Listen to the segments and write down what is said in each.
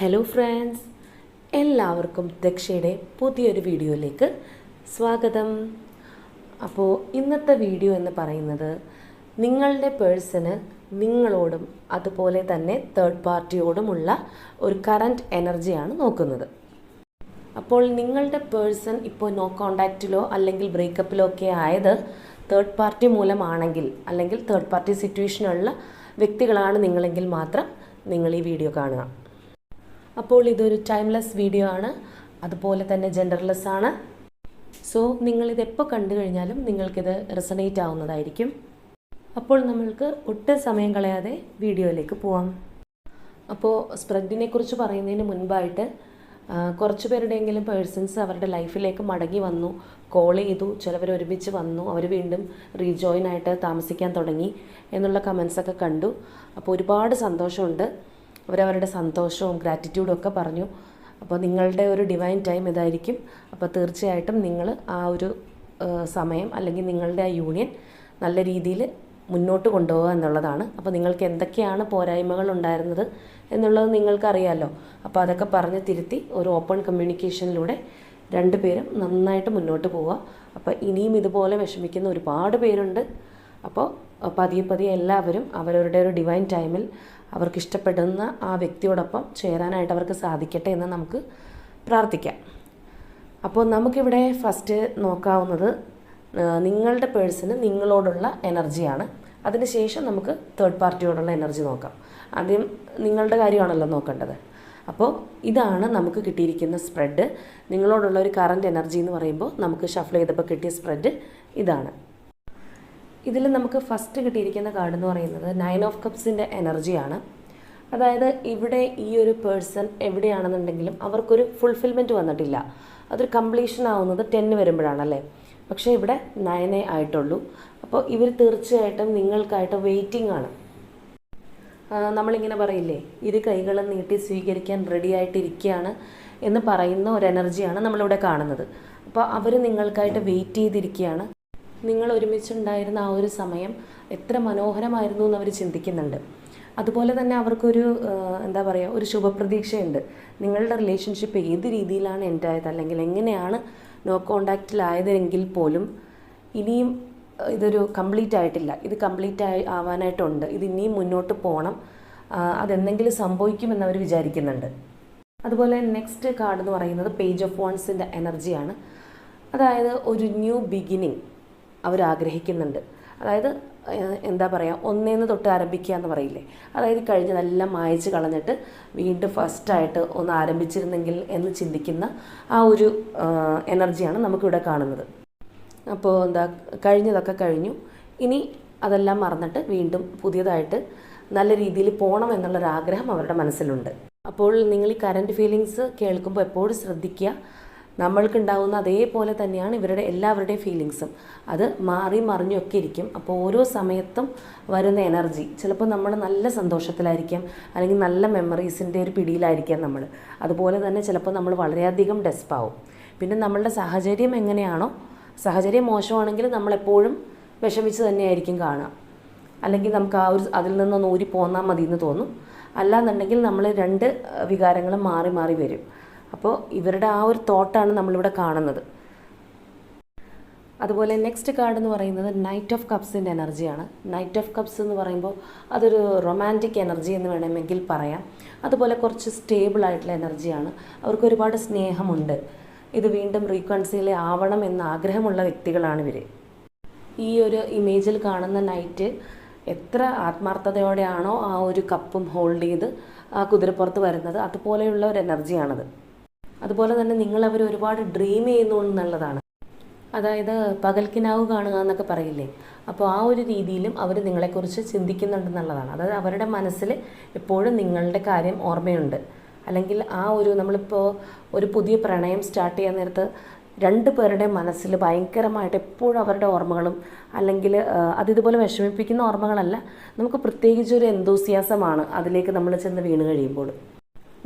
Hello friends, എല്ലാവർക്കും ദക്ഷയുടെ പുതിയൊരു വീഡിയോയിലേക്ക് സ്വാഗതം. അപ്പോൾ ഇന്നത്തെ വീഡിയോ എന്ന് പറയുന്നത് നിങ്ങളുടെ പേഴ്സണ് നിങ്ങളോടും അതുപോലെ തന്നെ തേർഡ് പാർട്ടിയോടുമുള്ള ഒരു കറൻറ്റ് എനർജിയാണ് നോക്കുന്നത്. അപ്പോൾ നിങ്ങളുടെ പേഴ്സൺ ഇപ്പോൾ നോ കോണ്ടാക്റ്റിലോ അല്ലെങ്കിൽ ബ്രേക്കപ്പിലോ ഒക്കെ ആയത് തേർഡ് പാർട്ടി മൂലമാണെങ്കിൽ അല്ലെങ്കിൽ തേർഡ് പാർട്ടി സിറ്റുവേഷനുള്ള വ്യക്തികളാണ് നിങ്ങളെങ്കിൽ മാത്രം നിങ്ങൾ ഈ വീഡിയോ കാണുക. അപ്പോൾ ഇതൊരു ടൈംലെസ് വീഡിയോ ആണ്, അതുപോലെ തന്നെ ജെൻഡർലെസ് ആണ്. സോ നിങ്ങളിതെപ്പോൾ കണ്ടു കഴിഞ്ഞാലും നിങ്ങൾക്കിത് റെസണേറ്റ് ആവുന്നതായിരിക്കും. അപ്പോൾ നമ്മൾക്ക് ഒട്ടും സമയം കളയാതെ വീഡിയോയിലേക്ക് പോവാം. അപ്പോൾ സ്പ്രെഡിനെ കുറിച്ച് പറയുന്നതിന് മുൻപായിട്ട് കുറച്ച് പേരുടെയെങ്കിലും പേഴ്സൺസ് അവരുടെ ലൈഫിലേക്ക് മടങ്ങി വന്നു, കോൾ ചെയ്തു, ചിലവർ ഒരുമിച്ച് വന്നു, അവർ വീണ്ടും റീജോയിൻ ആയിട്ട് താമസിക്കാൻ തുടങ്ങി എന്നുള്ള കമൻസൊക്കെ കണ്ടു. അപ്പോൾ ഒരുപാട് സന്തോഷമുണ്ട്. അവരവരുടെ സന്തോഷവും ഗ്രാറ്റിറ്റ്യൂഡും ഒക്കെ പറഞ്ഞു. അപ്പോൾ നിങ്ങളുടെ ഒരു ഡിവൈൻ ടൈം ഇതായിരിക്കും. അപ്പോൾ തീർച്ചയായിട്ടും നിങ്ങൾ ആ ഒരു സമയം അല്ലെങ്കിൽ നിങ്ങളുടെ ആ യൂണിയൻ നല്ല രീതിയിൽ മുന്നോട്ട് കൊണ്ടുപോകുക എന്നുള്ളതാണ്. അപ്പോൾ നിങ്ങൾക്ക് എന്തൊക്കെയാണ് പോരായ്മകൾ ഉണ്ടായിരുന്നത് എന്നുള്ളത് നിങ്ങൾക്കറിയാമല്ലോ. അപ്പോൾ അതൊക്കെ പറഞ്ഞ് തിരുത്തി ഒരു ഓപ്പൺ കമ്മ്യൂണിക്കേഷനിലൂടെ രണ്ടുപേരും നന്നായിട്ട് മുന്നോട്ട് പോവുക. അപ്പോൾ ഇനിയും ഇതുപോലെ വിഷമിക്കുന്ന ഒരുപാട് പേരുണ്ട്. അപ്പോൾ പതിയെ എല്ലാവരും അവരവരുടെ ഒരു ഡിവൈൻ ടൈമിൽ അവർക്ക് ഇഷ്ടപ്പെടുന്ന ആ വ്യക്തിയോടൊപ്പം ചേരാനായിട്ട് അവർക്ക് സാധിക്കട്ടെ എന്ന് നമുക്ക് പ്രാർത്ഥിക്കാം. അപ്പോൾ നമുക്കിവിടെ ഫസ്റ്റ് നോക്കാവുന്നത് നിങ്ങളുടെ പേഴ്സണ് നിങ്ങളോടുള്ള എനർജിയാണ്. അതിനുശേഷം നമുക്ക് തേർഡ് പാർട്ടിയോടുള്ള എനർജി നോക്കാം. ആദ്യം നിങ്ങളുടെ കാര്യമാണല്ലോ നോക്കേണ്ടത്. അപ്പോൾ ഇതാണ് നമുക്ക് കിട്ടിയിരിക്കുന്ന സ്പ്രെഡ്. നിങ്ങളോടുള്ള ഒരു കറൻറ്റ് എനർജി എന്ന് പറയുമ്പോൾ നമുക്ക് ഷഫിൾ ചെയ്തപ്പോൾ കിട്ടിയ സ്പ്രെഡ് ഇതാണ്. ഇതിൽ നമുക്ക് ഫസ്റ്റ് കിട്ടിയിരിക്കുന്ന കാർഡ് എന്ന് പറയുന്നത് 9 ഓഫ് കപ്സിൻ്റെ എനർജിയാണ്. അതായത് ഇവിടെ ഈ ഒരു പേഴ്സൺ എവിടെയാണെന്നുണ്ടെങ്കിലും അവർക്കൊരു ഫുൾഫിൽമെൻറ്റ് വന്നിട്ടില്ല. അതൊരു കംപ്ലീഷൻ ആവുന്നത് 10 വരുമ്പോഴാണല്ലേ. പക്ഷേ ഇവിടെ 9 ആയിട്ടുള്ളൂ. അപ്പോൾ ഇവർ തീർച്ചയായിട്ടും നിങ്ങൾക്കായിട്ട് വെയിറ്റിംഗ് ആണ്. നമ്മളിങ്ങനെ പറയില്ലേ, ഇരു കൈകളും നീട്ടി സ്വീകരിക്കാൻ റെഡി ആയിട്ടിരിക്കുകയാണ് എന്ന് പറയുന്ന ഒരു എനർജിയാണ് നമ്മളിവിടെ കാണുന്നത്. അപ്പോൾ അവർ നിങ്ങൾക്കായിട്ട് വെയിറ്റ് ചെയ്തിരിക്കുകയാണ്. നിങ്ങൾ ഒരുമിച്ചുണ്ടായിരുന്ന ആ ഒരു സമയം എത്ര മനോഹരമായിരുന്നു എന്ന് അവർ ചിന്തിക്കുന്നുണ്ട്. അതുപോലെ തന്നെ അവർക്കൊരു ഒരു ശുഭപ്രതീക്ഷയുണ്ട്. നിങ്ങളുടെ റിലേഷൻഷിപ്പ് ഏത് രീതിയിലാണ് എൻഡ് ആയത് അല്ലെങ്കിൽ എങ്ങനെയാണ് നോ കോണ്ടാക്റ്റിലായതെങ്കിൽ പോലും ഇനിയും ഇതൊരു കംപ്ലീറ്റ് ആയിട്ടില്ല. ഇത് കംപ്ലീറ്റ് ആവാനായിട്ടുണ്ട്. ഇത് ഇനിയും മുന്നോട്ട് പോകണം. അതെന്തെങ്കിലും സംഭവിക്കുമെന്ന് അവർ വിചാരിക്കുന്നുണ്ട്. അതുപോലെ നെക്സ്റ്റ് കാർഡ് എന്ന് പറയുന്നത് പേജ് ഓഫ് വാൺസിൻ്റെ എനർജിയാണ്. അതായത് ഒരു ന്യൂ ബിഗിനിങ് അവരാഗ്രഹിക്കുന്നുണ്ട്. അതായത് ഒന്നേന്ന് തൊട്ട് ആരംഭിക്കുക എന്ന് പറയില്ലേ. അതായത് കഴിഞ്ഞതെല്ലാം മായച്ച് കളഞ്ഞിട്ട് വീണ്ടും ഫസ്റ്റായിട്ട് ഒന്ന് ആരംഭിച്ചിരുന്നെങ്കിൽ എന്ന് ചിന്തിക്കുന്ന ആ ഒരു എനർജിയാണ് നമുക്കിവിടെ കാണുന്നത്. അപ്പോൾ കഴിഞ്ഞതൊക്കെ കഴിഞ്ഞു, ഇനി അതെല്ലാം മറന്നിട്ട് വീണ്ടും പുതിയതായിട്ട് നല്ല രീതിയിൽ പോകണം എന്നുള്ളൊരാഗ്രഹം അവരുടെ മനസ്സിലുണ്ട്. അപ്പോൾ നിങ്ങൾ ഈ കറൻറ്റ് ഫീലിങ്സ് കേൾക്കുമ്പോൾ എപ്പോഴും ശ്രദ്ധിക്കുക. നമ്മൾക്കുണ്ടാവുന്ന അതേപോലെ തന്നെയാണ് ഇവരുടെ എല്ലാവരുടെയും ഫീലിങ്സും. അത് മാറി മറിഞ്ഞൊക്കെ ഇരിക്കും. അപ്പോൾ ഓരോ സമയത്തും വരുന്ന എനർജി ചിലപ്പോൾ നമ്മൾ നല്ല സന്തോഷത്തിലായിരിക്കാം, അല്ലെങ്കിൽ നല്ല മെമ്മറീസിൻ്റെ ഒരു പിടിയിലായിരിക്കാം നമ്മൾ. അതുപോലെ തന്നെ ചിലപ്പോൾ നമ്മൾ വളരെയധികം ഡെസ്പാവും. പിന്നെ നമ്മളുടെ സാഹചര്യം എങ്ങനെയാണോ, സാഹചര്യം മോശമാണെങ്കിൽ നമ്മളെപ്പോഴും വിഷമിച്ച് തന്നെയായിരിക്കും കാണുക. അല്ലെങ്കിൽ നമുക്ക് അതിൽ നിന്നൊന്ന് ഊരി പോന്നാൽ മതി എന്ന് തോന്നും. അല്ലാന്നുണ്ടെങ്കിൽ നമ്മൾ രണ്ട് വികാരങ്ങളും മാറി മാറി വരും. അപ്പോൾ ഇവരുടെ ആ ഒരു തോട്ടാണ് നമ്മളിവിടെ കാണുന്നത്. അതുപോലെ നെക്സ്റ്റ് കാർഡ് എന്ന് പറയുന്നത് നൈറ്റ് ഓഫ് കപ്സിൻ്റെ എനർജിയാണ്. നൈറ്റ് ഓഫ് കപ്സ് എന്ന് പറയുമ്പോൾ അതൊരു റൊമാൻറ്റിക് എനർജി എന്ന് വേണമെങ്കിൽ പറയാം. അതുപോലെ കുറച്ച് സ്റ്റേബിൾ ആയിട്ടുള്ള എനർജിയാണ്. അവർക്ക് ഒരുപാട് സ്നേഹമുണ്ട്. ഇത് വീണ്ടും റീകൺസീൽ ആവണം എന്ന ആഗ്രഹമുള്ള വ്യക്തികളാണ് ഇവർ. ഈ ഒരു ഇമേജിൽ കാണുന്ന നൈറ്റ് എത്ര ആത്മാർത്ഥതയോടെയാണോ ആ ഒരു കപ്പും ഹോൾഡ് ചെയ്ത് ആ കുതിരപ്പുറത്ത് വരുന്നത്, അതുപോലെയുള്ള ഒരു എനർജിയാണത്. അതുപോലെ തന്നെ നിങ്ങളവർ ഒരുപാട് ഡ്രീം ചെയ്യുന്നു എന്നുള്ളതാണ്. അതായത് പകൽക്കിനാവ് കാണുക എന്നൊക്കെ പറയില്ലേ. അപ്പോൾ ആ ഒരു രീതിയിലും അവർ നിങ്ങളെക്കുറിച്ച് ചിന്തിക്കുന്നുണ്ടെന്നുള്ളതാണ്. അതായത് അവരുടെ മനസ്സിൽ എപ്പോഴും നിങ്ങളുടെ കാര്യം ഓർമ്മയുണ്ട്. അല്ലെങ്കിൽ നമ്മളിപ്പോൾ ഒരു പുതിയ പ്രണയം സ്റ്റാർട്ട് ചെയ്യാൻ നേരത്ത് രണ്ട് പേരുടെ മനസ്സിൽ ഭയങ്കരമായിട്ട് എപ്പോഴും അവരുടെ ഓർമ്മകളും, അല്ലെങ്കിൽ അതിതുപോലെ വിഷമിപ്പിക്കുന്ന ഓർമ്മകളല്ല, നമുക്ക് പ്രത്യേകിച്ചൊരു എന്തൂസിയാസമാണ് അതിലേക്ക് നമ്മൾ ചെന്ന് വീണ് കഴിയുമ്പോൾ.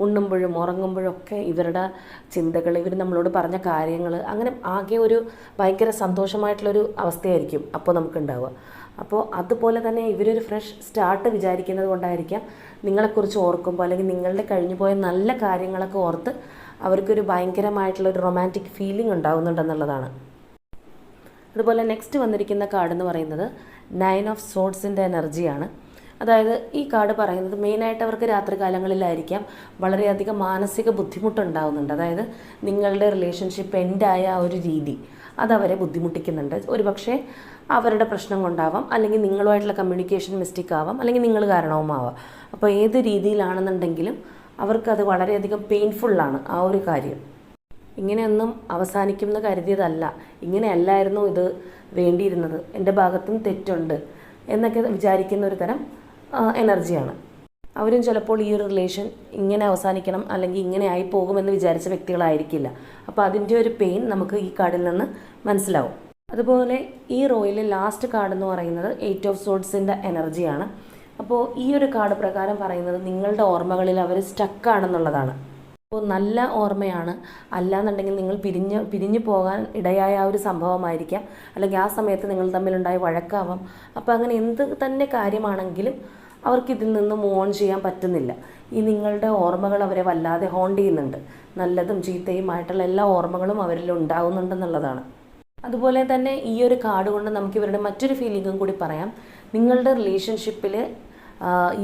ഉണ്ണുമ്പോഴും ഉറങ്ങുമ്പോഴും ഒക്കെ ഇവരുടെ ചിന്തകൾ, ഇവർ നമ്മളോട് പറഞ്ഞ കാര്യങ്ങൾ, അങ്ങനെ ആകെ ഒരു ഭയങ്കര സന്തോഷമായിട്ടുള്ളൊരു അവസ്ഥയായിരിക്കും അപ്പോൾ നമുക്കുണ്ടാവുക. അപ്പോൾ അതുപോലെ തന്നെ ഇവരൊരു ഫ്രഷ് സ്റ്റാർട്ട് വിചാരിക്കുന്നത് കൊണ്ടായിരിക്കാം നിങ്ങളെക്കുറിച്ച് ഓർക്കുമ്പോൾ അല്ലെങ്കിൽ നിങ്ങളുടെ കഴിഞ്ഞു പോയ നല്ല കാര്യങ്ങളൊക്കെ ഓർത്ത് അവർക്കൊരു ഭയങ്കരമായിട്ടുള്ളൊരു റൊമാൻറ്റിക് ഫീലിംഗ് ഉണ്ടാകുന്നുണ്ടെന്നുള്ളതാണ്. അതുപോലെ നെക്സ്റ്റ് വന്നിരിക്കുന്ന കാർഡ് എന്ന് പറയുന്നത് 9 ഓഫ് സോഡ്സിൻ്റെ എനർജിയാണ്. അതായത് ഈ കാർഡ് പറയുന്നത് മെയിനായിട്ട് അവർക്ക് രാത്രികാലങ്ങളിലായിരിക്കാം വളരെയധികം മാനസിക ബുദ്ധിമുട്ടുണ്ടാകുന്നുണ്ട്. അതായത് നിങ്ങളുടെ റിലേഷൻഷിപ്പ് എൻഡായ ആ ഒരു രീതി അതവരെ ബുദ്ധിമുട്ടിക്കുന്നുണ്ട്. ഒരു പക്ഷേ അവരുടെ പ്രശ്നം കൊണ്ടാവാം, അല്ലെങ്കിൽ നിങ്ങളുമായിട്ടുള്ള കമ്മ്യൂണിക്കേഷൻ മിസ്റ്റേക്ക് ആവാം, അല്ലെങ്കിൽ നിങ്ങൾ കാരണവുമാവാം. അപ്പോൾ ഏത് രീതിയിലാണെന്നുണ്ടെങ്കിലും അവർക്കത് വളരെയധികം പെയിൻഫുള്ളാണ് ആ ഒരു കാര്യം. ഇങ്ങനെയൊന്നും അവസാനിക്കും എന്ന് കരുതിയതല്ല, ഇങ്ങനെയല്ലായിരുന്നു ഇത് വേണ്ടിയിരുന്നത്, എൻ്റെ ഭാഗത്തും തെറ്റുണ്ട് എന്നൊക്കെ വിചാരിക്കുന്ന ഒരു തരം എനർജിയാണ്. അവരും ചിലപ്പോൾ ഈ ഒരു റിലേഷൻ ഇങ്ങനെ അവസാനിക്കണം അല്ലെങ്കിൽ ഇങ്ങനെ ആയി പോകുമെന്ന് വിചാരിച്ച വ്യക്തികളായിരിക്കില്ല. അപ്പോൾ അതിൻ്റെ ഒരു പെയിൻ നമുക്ക് ഈ കാർഡിൽ നിന്ന് മനസ്സിലാവും. അതുപോലെ ഈ റോയിലെ ലാസ്റ്റ് കാർഡ് എന്ന് പറയുന്നത് 8 ഓഫ് സോഡ്സിൻ്റെ എനർജിയാണ്. അപ്പോൾ ഈ ഒരു കാർഡ് പ്രകാരം പറയുന്നത് നിങ്ങളുടെ ഓർമ്മകളിൽ അവർ സ്റ്റക്കാണെന്നുള്ളതാണ്. അപ്പോൾ നല്ല ഓർമ്മയാണ്, അല്ലാന്നുണ്ടെങ്കിൽ നിങ്ങൾ പിരിഞ്ഞു പോകാൻ ഇടയായ ആ ഒരു സംഭവമായിരിക്കാം, അല്ലെങ്കിൽ ആ സമയത്ത് നിങ്ങൾ തമ്മിലുണ്ടായ വഴക്കാവാം. അപ്പോൾ അങ്ങനെ എന്ത് തന്നെ കാര്യമാണെങ്കിലും അവർക്കിതിൽ നിന്ന് മൂവ് ഓൺ ചെയ്യാൻ പറ്റുന്നില്ല. ഈ നിങ്ങളുടെ ഓർമ്മകൾ അവരെ വല്ലാതെ ഹോണ്ട് ചെയ്യുന്നുണ്ട്. നല്ലതും ചീത്തയുമായിട്ടുള്ള എല്ലാ ഓർമ്മകളും അവരിൽ ഉണ്ടാകുന്നുണ്ടെന്നുള്ളതാണ്. അതുപോലെ തന്നെ ഈ ഒരു കാർഡ് കൊണ്ട് നമുക്ക് ഇവരുടെ മറ്റൊരു ഫീലിംഗും കൂടി പറയാം. നിങ്ങളുടെ റിലേഷൻഷിപ്പിൽ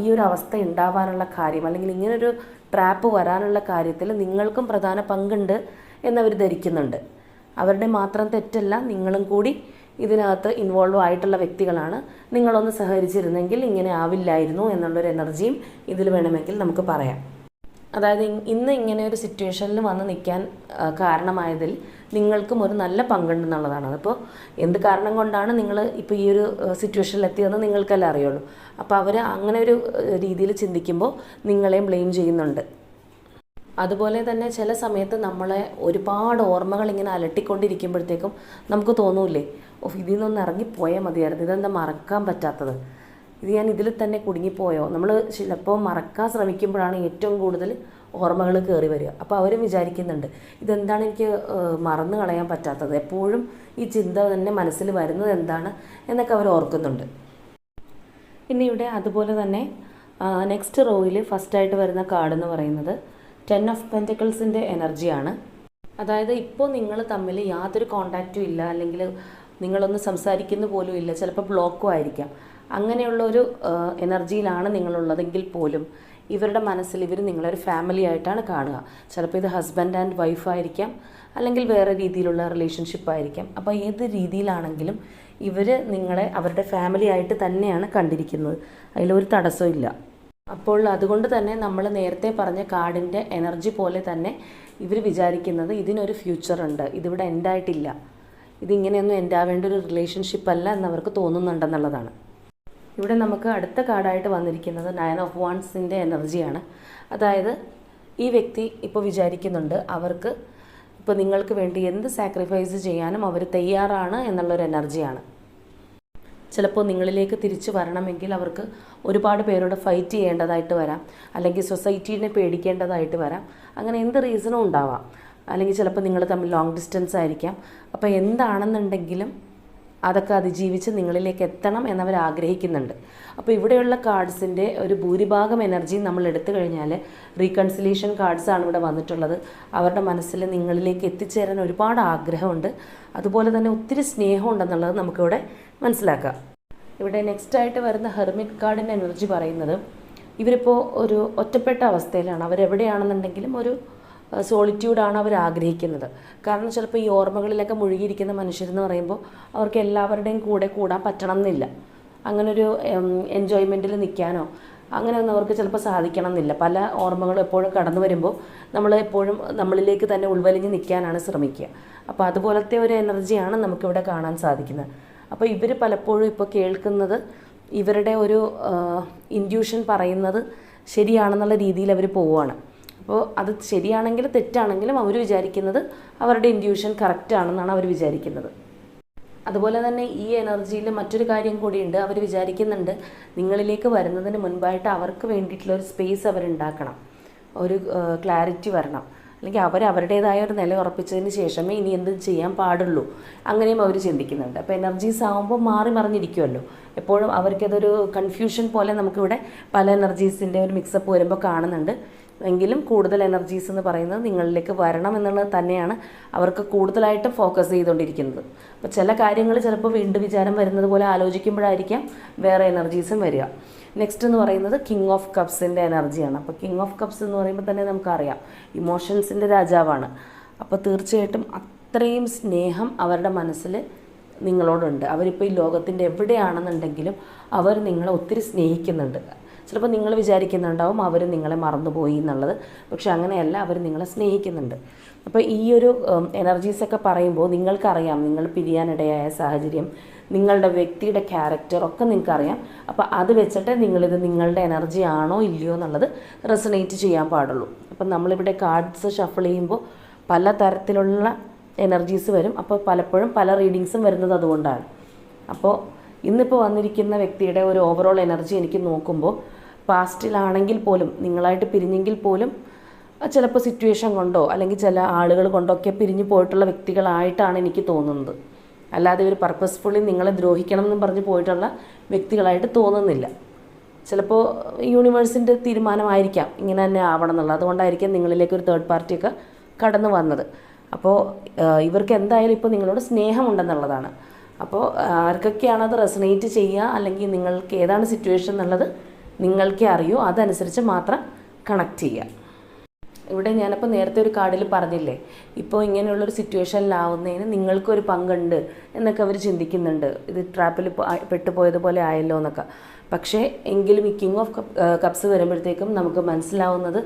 ഈ ഒരു അവസ്ഥ ഉണ്ടാവാനുള്ള കാര്യം, അല്ലെങ്കിൽ ഇങ്ങനൊരു ട്രാപ്പ് വരാനുള്ള കാര്യത്തിൽ നിങ്ങൾക്കും പ്രധാന പങ്കുണ്ട് എന്നവർ ധരിക്കുന്നുണ്ട്. അവരുടെ മാത്രം തെറ്റല്ല, നിങ്ങളും കൂടി ഇതിനകത്ത് ഇൻവോൾവ് ആയിട്ടുള്ള വ്യക്തികളാണ്. നിങ്ങളൊന്ന് സഹകരിച്ചിരുന്നെങ്കിൽ ഇങ്ങനെ ആവില്ലായിരുന്നു എന്നുള്ളൊരു എനർജിയും ഇതിൽ വേണമെങ്കിൽ നമുക്ക് പറയാം. അതായത് ഇന്ന് ഇങ്ങനെ ഒരു സിറ്റുവേഷനിൽ വന്ന് നിൽക്കാൻ കാരണമായതിൽ നിങ്ങൾക്കും ഒരു നല്ല പങ്കുണ്ടെന്നുള്ളതാണ്. അതിപ്പോൾ എന്ത് കാരണം കൊണ്ടാണ് നിങ്ങൾ ഇപ്പോൾ ഈ ഒരു സിറ്റുവേഷനിൽ എത്തിയതെന്ന് നിങ്ങൾക്കല്ലേ അറിയുള്ളൂ. അപ്പോൾ അവർ അങ്ങനെ ഒരു രീതിയിൽ ചിന്തിക്കുമ്പോൾ നിങ്ങളെയും ബ്ലെയിം ചെയ്യുന്നുണ്ട്. അതുപോലെ തന്നെ ചില സമയത്ത് നമ്മളെ ഒരുപാട് ഓർമ്മകൾ ഇങ്ങനെ അലട്ടിക്കൊണ്ടിരിക്കുമ്പോഴത്തേക്കും നമുക്ക് തോന്നൂലേ, ഇതിൽ നിന്നൊന്ന് ഇറങ്ങിപ്പോയാൽ മതിയായിരുന്നു, ഇതെന്താ മറക്കാൻ പറ്റാത്തത്, ഇത് ഞാൻ ഇതിൽ തന്നെ കുടുങ്ങിപ്പോയോ. നമ്മൾ ചിലപ്പോൾ മറക്കാൻ ശ്രമിക്കുമ്പോഴാണ് ഏറ്റവും കൂടുതൽ ഓർമ്മകൾ കയറി വരിക. അപ്പോൾ അവരും വിചാരിക്കുന്നുണ്ട് ഇതെന്താണ് എനിക്ക് മറന്നു കളയാൻ പറ്റാത്തത്, എപ്പോഴും ഈ ചിന്ത തന്നെ മനസ്സിൽ വരുന്നത് എന്താണ് എന്നൊക്കെ അവർ ഓർക്കുന്നുണ്ട്. ഇനി ഇവിടെ അതുപോലെ തന്നെ നെക്സ്റ്റ് റോയിൽ ഫസ്റ്റായിട്ട് വരുന്ന കാർഡ് എന്ന് പറയുന്നത് 10 ഓഫ് പെൻറ്റക്കിൾസിൻ്റെ എനർജിയാണ്. അതായത് ഇപ്പോൾ നിങ്ങൾ തമ്മിൽ യാതൊരു കോണ്ടാക്റ്റും ഇല്ല, അല്ലെങ്കിൽ നിങ്ങളൊന്ന് സംസാരിക്കുന്ന പോലും ഇല്ല, ചിലപ്പോൾ ബ്ലോക്കും ആയിരിക്കാം. അങ്ങനെയുള്ളൊരു എനർജിയിലാണ് നിങ്ങളുള്ളതെങ്കിൽ പോലും ഇവരുടെ മനസ്സിൽ ഇവർ നിങ്ങളൊരു ഫാമിലി ആയിട്ടാണ് കാണുക. ചിലപ്പോൾ ഇത് ഹസ്ബൻഡ് ആൻഡ് വൈഫ് ആയിരിക്കാം, അല്ലെങ്കിൽ വേറെ രീതിയിലുള്ള റിലേഷൻഷിപ്പ് ആയിരിക്കാം. അപ്പോൾ ഏത് രീതിയിലാണെങ്കിലും ഇവർ നിങ്ങളെ അവരുടെ ഫാമിലി ആയിട്ട് തന്നെയാണ് കണ്ടിരിക്കുന്നത്, അതിലൊരു തടസ്സവും ഇല്ല. അപ്പോൾ അതുകൊണ്ട് തന്നെ നമ്മൾ നേരത്തെ പറഞ്ഞ കാർഡിൻ്റെ എനർജി പോലെ തന്നെ ഇവർ വിചാരിക്കുന്നത് ഇതിനൊരു ഫ്യൂച്ചറുണ്ട്, ഇതിവിടെ എൻഡായിട്ടില്ല, ഇതിങ്ങനെയൊന്നും എൻഡാവേണ്ട ഒരു റിലേഷൻഷിപ്പ് അല്ല എന്നവർക്ക് തോന്നുന്നുണ്ടെന്നുള്ളതാണ്. ഇവിടെ നമുക്ക് അടുത്ത കാർഡായിട്ട് വന്നിരിക്കുന്നത് 9 ഓഫ് വാൻഡ്സിൻ്റെ എനർജിയാണ്. അതായത് ഈ വ്യക്തി ഇപ്പോൾ വിചാരിക്കുന്നുണ്ട് അവർക്ക് ഇപ്പോൾ നിങ്ങൾക്ക് വേണ്ടി എന്ത് സാക്രിഫൈസ് ചെയ്യാനും അവർ തയ്യാറാണ് എന്നുള്ളൊരു എനർജിയാണ്. ചിലപ്പോൾ നിങ്ങളിലേക്ക് തിരിച്ചു വരണമെങ്കിൽ അവർക്ക് ഒരുപാട് പേരോട് ഫൈറ്റ് ചെയ്യേണ്ടതായിട്ട് വരാം, അല്ലെങ്കിൽ സൊസൈറ്റീനെ പേടിക്കേണ്ടതായിട്ട് വരാം, അങ്ങനെ എന്ത് റീസണും ഉണ്ടാവാം. അല്ലെങ്കിൽ ചിലപ്പോൾ നിങ്ങൾ തമ്മിൽ ലോങ് ഡിസ്റ്റൻസ് ആയിരിക്കാം. അപ്പോൾ എന്താണെന്നുണ്ടെങ്കിലും അതൊക്കെ അതിജീവിച്ച് നിങ്ങളിലേക്ക് എത്തണം എന്നവർ ആഗ്രഹിക്കുന്നുണ്ട്. അപ്പോൾ ഇവിടെയുള്ള കാർഡ്സിൻ്റെ ഒരു ഭൂരിഭാഗം എനർജിയും നമ്മൾ എടുത്തു കഴിഞ്ഞാൽ റീകൺസിലേഷൻ കാർഡ്സാണ് ഇവിടെ വന്നിട്ടുള്ളത്. അവരുടെ മനസ്സിൽ നിങ്ങളിലേക്ക് എത്തിച്ചേരാൻ ഒരുപാട് ആഗ്രഹമുണ്ട്, അതുപോലെ തന്നെ ഒത്തിരി സ്നേഹമുണ്ടെന്നുള്ളത് നമുക്കിവിടെ മനസ്സിലാക്കാം. ഇവിടെ നെക്സ്റ്റായിട്ട് വരുന്ന ഹെർമിറ്റ് കാർഡിൻ്റെ എനർജി പറയുന്നത് ഇവരിപ്പോൾ ഒരു ഒറ്റപ്പെട്ട അവസ്ഥയിലാണ്. അവരെവിടെയാണെന്നുണ്ടെങ്കിലും ഒരു സോളിറ്റ്യൂഡാണ് അവർ ആഗ്രഹിക്കുന്നത്. കാരണം ചിലപ്പോൾ ഈ ഓർമ്മകളിലൊക്കെ മുഴുകിയിരിക്കുന്ന മനുഷ്യരെന്ന് പറയുമ്പോൾ അവർക്ക് എല്ലാവരുടെയും കൂടെ കൂടാൻ പറ്റണം എന്നില്ല. അങ്ങനൊരു എൻജോയ്മെൻറ്റിൽ നിൽക്കാനോ അങ്ങനെയൊന്നും അവർക്ക് ചിലപ്പോൾ സാധിക്കണം എന്നില്ല. പല ഓർമ്മകളും എപ്പോഴും കടന്നു വരുമ്പോൾ നമ്മൾ എപ്പോഴും നമ്മളിലേക്ക് തന്നെ ഉൾവലിഞ്ഞ് നിൽക്കാനാണ് ശ്രമിക്കുക. അപ്പോൾ അതുപോലത്തെ ഒരു എനർജിയാണ് നമുക്കിവിടെ കാണാൻ സാധിക്കുന്നത്. അപ്പോൾ ഇവർ പലപ്പോഴും ഇപ്പോൾ കേൾക്കുന്നത് ഇവരുടെ ഒരു ഇൻറ്റ്യൂഷൻ പറയുന്നത് ശരിയാണെന്നുള്ള രീതിയിൽ അവർ പോവുകയാണ്. അപ്പോൾ അത് ശരിയാണെങ്കിലും തെറ്റാണെങ്കിലും അവർ വിചാരിക്കുന്നത് അവരുടെ ഇൻറ്റ്യൂഷൻ കറക്റ്റ് ആണെന്നാണ് അവർ വിചാരിക്കുന്നത്. അതുപോലെ തന്നെ ഈ എനർജിയിൽ മറ്റൊരു കാര്യം കൂടിയുണ്ട്. അവർ വിചാരിക്കുന്നുണ്ട് നിങ്ങളിലേക്ക് വരുന്നതിന് മുൻപായിട്ട് അവർക്ക് വേണ്ടിയിട്ടുള്ളൊരു സ്പേസ് അവരുണ്ടാക്കണം, ഒരു ക്ലാരിറ്റി വരണം. അല്ലെങ്കിൽ അവരുടേതായ ഒരു നില ഉറപ്പിച്ചതിന് ശേഷമേ ഇനി എന്തും ചെയ്യാൻ പാടുള്ളൂ, അങ്ങനെയും അവർ ചിന്തിക്കുന്നുണ്ട്. അപ്പോൾ എനർജീസ് ആകുമ്പോൾ മാറി മറിഞ്ഞിരിക്കുമല്ലോ, എപ്പോഴും അവർക്കതൊരു കൺഫ്യൂഷൻ പോലെ നമുക്കിവിടെ പല എനർജീസിൻ്റെ ഒരു മിക്സപ്പ് വരുമ്പോൾ കാണുന്നുണ്ട്. എങ്കിലും കൂടുതൽ എനർജീസ് എന്ന് പറയുന്നത് നിങ്ങളിലേക്ക് വരണം എന്നുള്ളത് തന്നെയാണ് അവർക്ക് കൂടുതലായിട്ടും ഫോക്കസ് ചെയ്തുകൊണ്ടിരിക്കുന്നത്. അപ്പോൾ ചില കാര്യങ്ങൾ ചിലപ്പോൾ വീണ്ടും വിചാരം വരുന്നത് പോലെ ആലോചിക്കുമ്പോഴായിരിക്കാം വേറെ എനർജീസും വരിക. നെക്സ്റ്റ് എന്ന് പറയുന്നത് കിങ് ഓഫ് കപ്സിൻ്റെ എനർജിയാണ്. അപ്പോൾ കിങ് ഓഫ് കപ്സ് എന്ന് പറയുമ്പോൾ തന്നെ നമുക്കറിയാം ഇമോഷൻസിൻ്റെ രാജാവാണ്. അപ്പോൾ തീർച്ചയായിട്ടും അത്രയും സ്നേഹം അവരുടെ മനസ്സിൽ നിങ്ങളോടുണ്ട്. അവരിപ്പോൾ ഈ ലോകത്തിൻ്റെ എവിടെയാണെന്നുണ്ടെങ്കിലും അവർ നിങ്ങളെ ഒത്തിരി സ്നേഹിക്കുന്നുണ്ട്. ചിലപ്പോൾ നിങ്ങൾ വിചാരിക്കുന്നുണ്ടാവും അവർ നിങ്ങളെ മറന്നുപോയി എന്നുള്ളത്, പക്ഷെ അങ്ങനെയല്ല, അവർ നിങ്ങളെ സ്നേഹിക്കുന്നുണ്ട്. അപ്പോൾ ഈ ഒരു എനർജീസൊക്കെ പറയുമ്പോൾ നിങ്ങൾക്കറിയാം നിങ്ങൾ പിരിയാനിടയായ സാഹചര്യം, നിങ്ങളുടെ വ്യക്തിയുടെ ക്യാരക്ടർ ഒക്കെ നിങ്ങൾക്കറിയാം. അപ്പോൾ അത് വെച്ചിട്ട് നിങ്ങളിത് നിങ്ങളുടെ എനർജി ആണോ ഇല്ലയോ എന്നുള്ളത് റെസണേറ്റ് ചെയ്യാൻ പാടുള്ളൂ. അപ്പം നമ്മളിവിടെ കാർഡ്സ് ഷഫിൾ ചെയ്യുമ്പോൾ പല തരത്തിലുള്ള എനർജീസ് വരും. അപ്പോൾ പലപ്പോഴും പല റീഡിങ്സും വരുന്നത് അതുകൊണ്ടാണ്. അപ്പോൾ ഇന്നിപ്പോൾ വന്നിരിക്കുന്ന വ്യക്തിയുടെ ഒരു ഓവറോൾ എനർജി എനിക്ക് നോക്കുമ്പോൾ പാസ്റ്റിലാണെങ്കിൽ പോലും നിങ്ങളായിട്ട് പിരിഞ്ഞെങ്കിൽ പോലും ചിലപ്പോൾ സിറ്റുവേഷൻ കൊണ്ടോ അല്ലെങ്കിൽ ചില ആളുകൾ കൊണ്ടോ ഒക്കെ പിരിഞ്ഞു പോയിട്ടുള്ള വ്യക്തികളായിട്ടാണ് എനിക്ക് തോന്നുന്നത്. അല്ലാതെ ഇവർ പർപ്പസ്ഫുള്ളി നിങ്ങളെ ദ്രോഹിക്കണം എന്നും പറഞ്ഞ് പോയിട്ടുള്ള വ്യക്തികളായിട്ട് തോന്നുന്നില്ല. ചിലപ്പോൾ യൂണിവേഴ്സിൻ്റെ തീരുമാനമായിരിക്കാം ഇങ്ങനെ തന്നെ ആവണം എന്നുള്ളത്. അതുകൊണ്ടായിരിക്കാം നിങ്ങളിലേക്ക് ഒരു തേർഡ് പാർട്ടിയൊക്കെ കടന്നു വന്നത്. അപ്പോൾ ഇവർക്ക് എന്തായാലും ഇപ്പോൾ നിങ്ങളോട് സ്നേഹമുണ്ടെന്നുള്ളതാണ്. അപ്പോൾ ആർക്കൊക്കെയാണ് അത് റെസണേറ്റ് ചെയ്യുക, അല്ലെങ്കിൽ നിങ്ങൾക്ക് ഏതാണ് സിറ്റുവേഷൻ എന്നുള്ളത് നിങ്ങൾക്കേ അറിയൂ, അതനുസരിച്ച് മാത്രം കണക്ട് ചെയ്യുക. ഇവിടെ ഞാനിപ്പോൾ നേരത്തെ ഒരു കാർഡിൽ പറഞ്ഞില്ലേ, ഇപ്പോൾ ഇങ്ങനെയുള്ളൊരു സിറ്റുവേഷനിലാവുന്നതിന് നിങ്ങൾക്കൊരു പങ്കുണ്ട് എന്നൊക്കെ അവർ ചിന്തിക്കുന്നുണ്ട്. ഇത് ട്രാപ്പിൽ പെട്ടുപോയതുപോലെ ആയല്ലോ എന്നൊക്കെ. പക്ഷേ എങ്കിലും ഈ കിങ് ഓഫ് കപ്സ് വരുമ്പോഴത്തേക്കും നമുക്ക് മനസ്സിലാവുന്നത്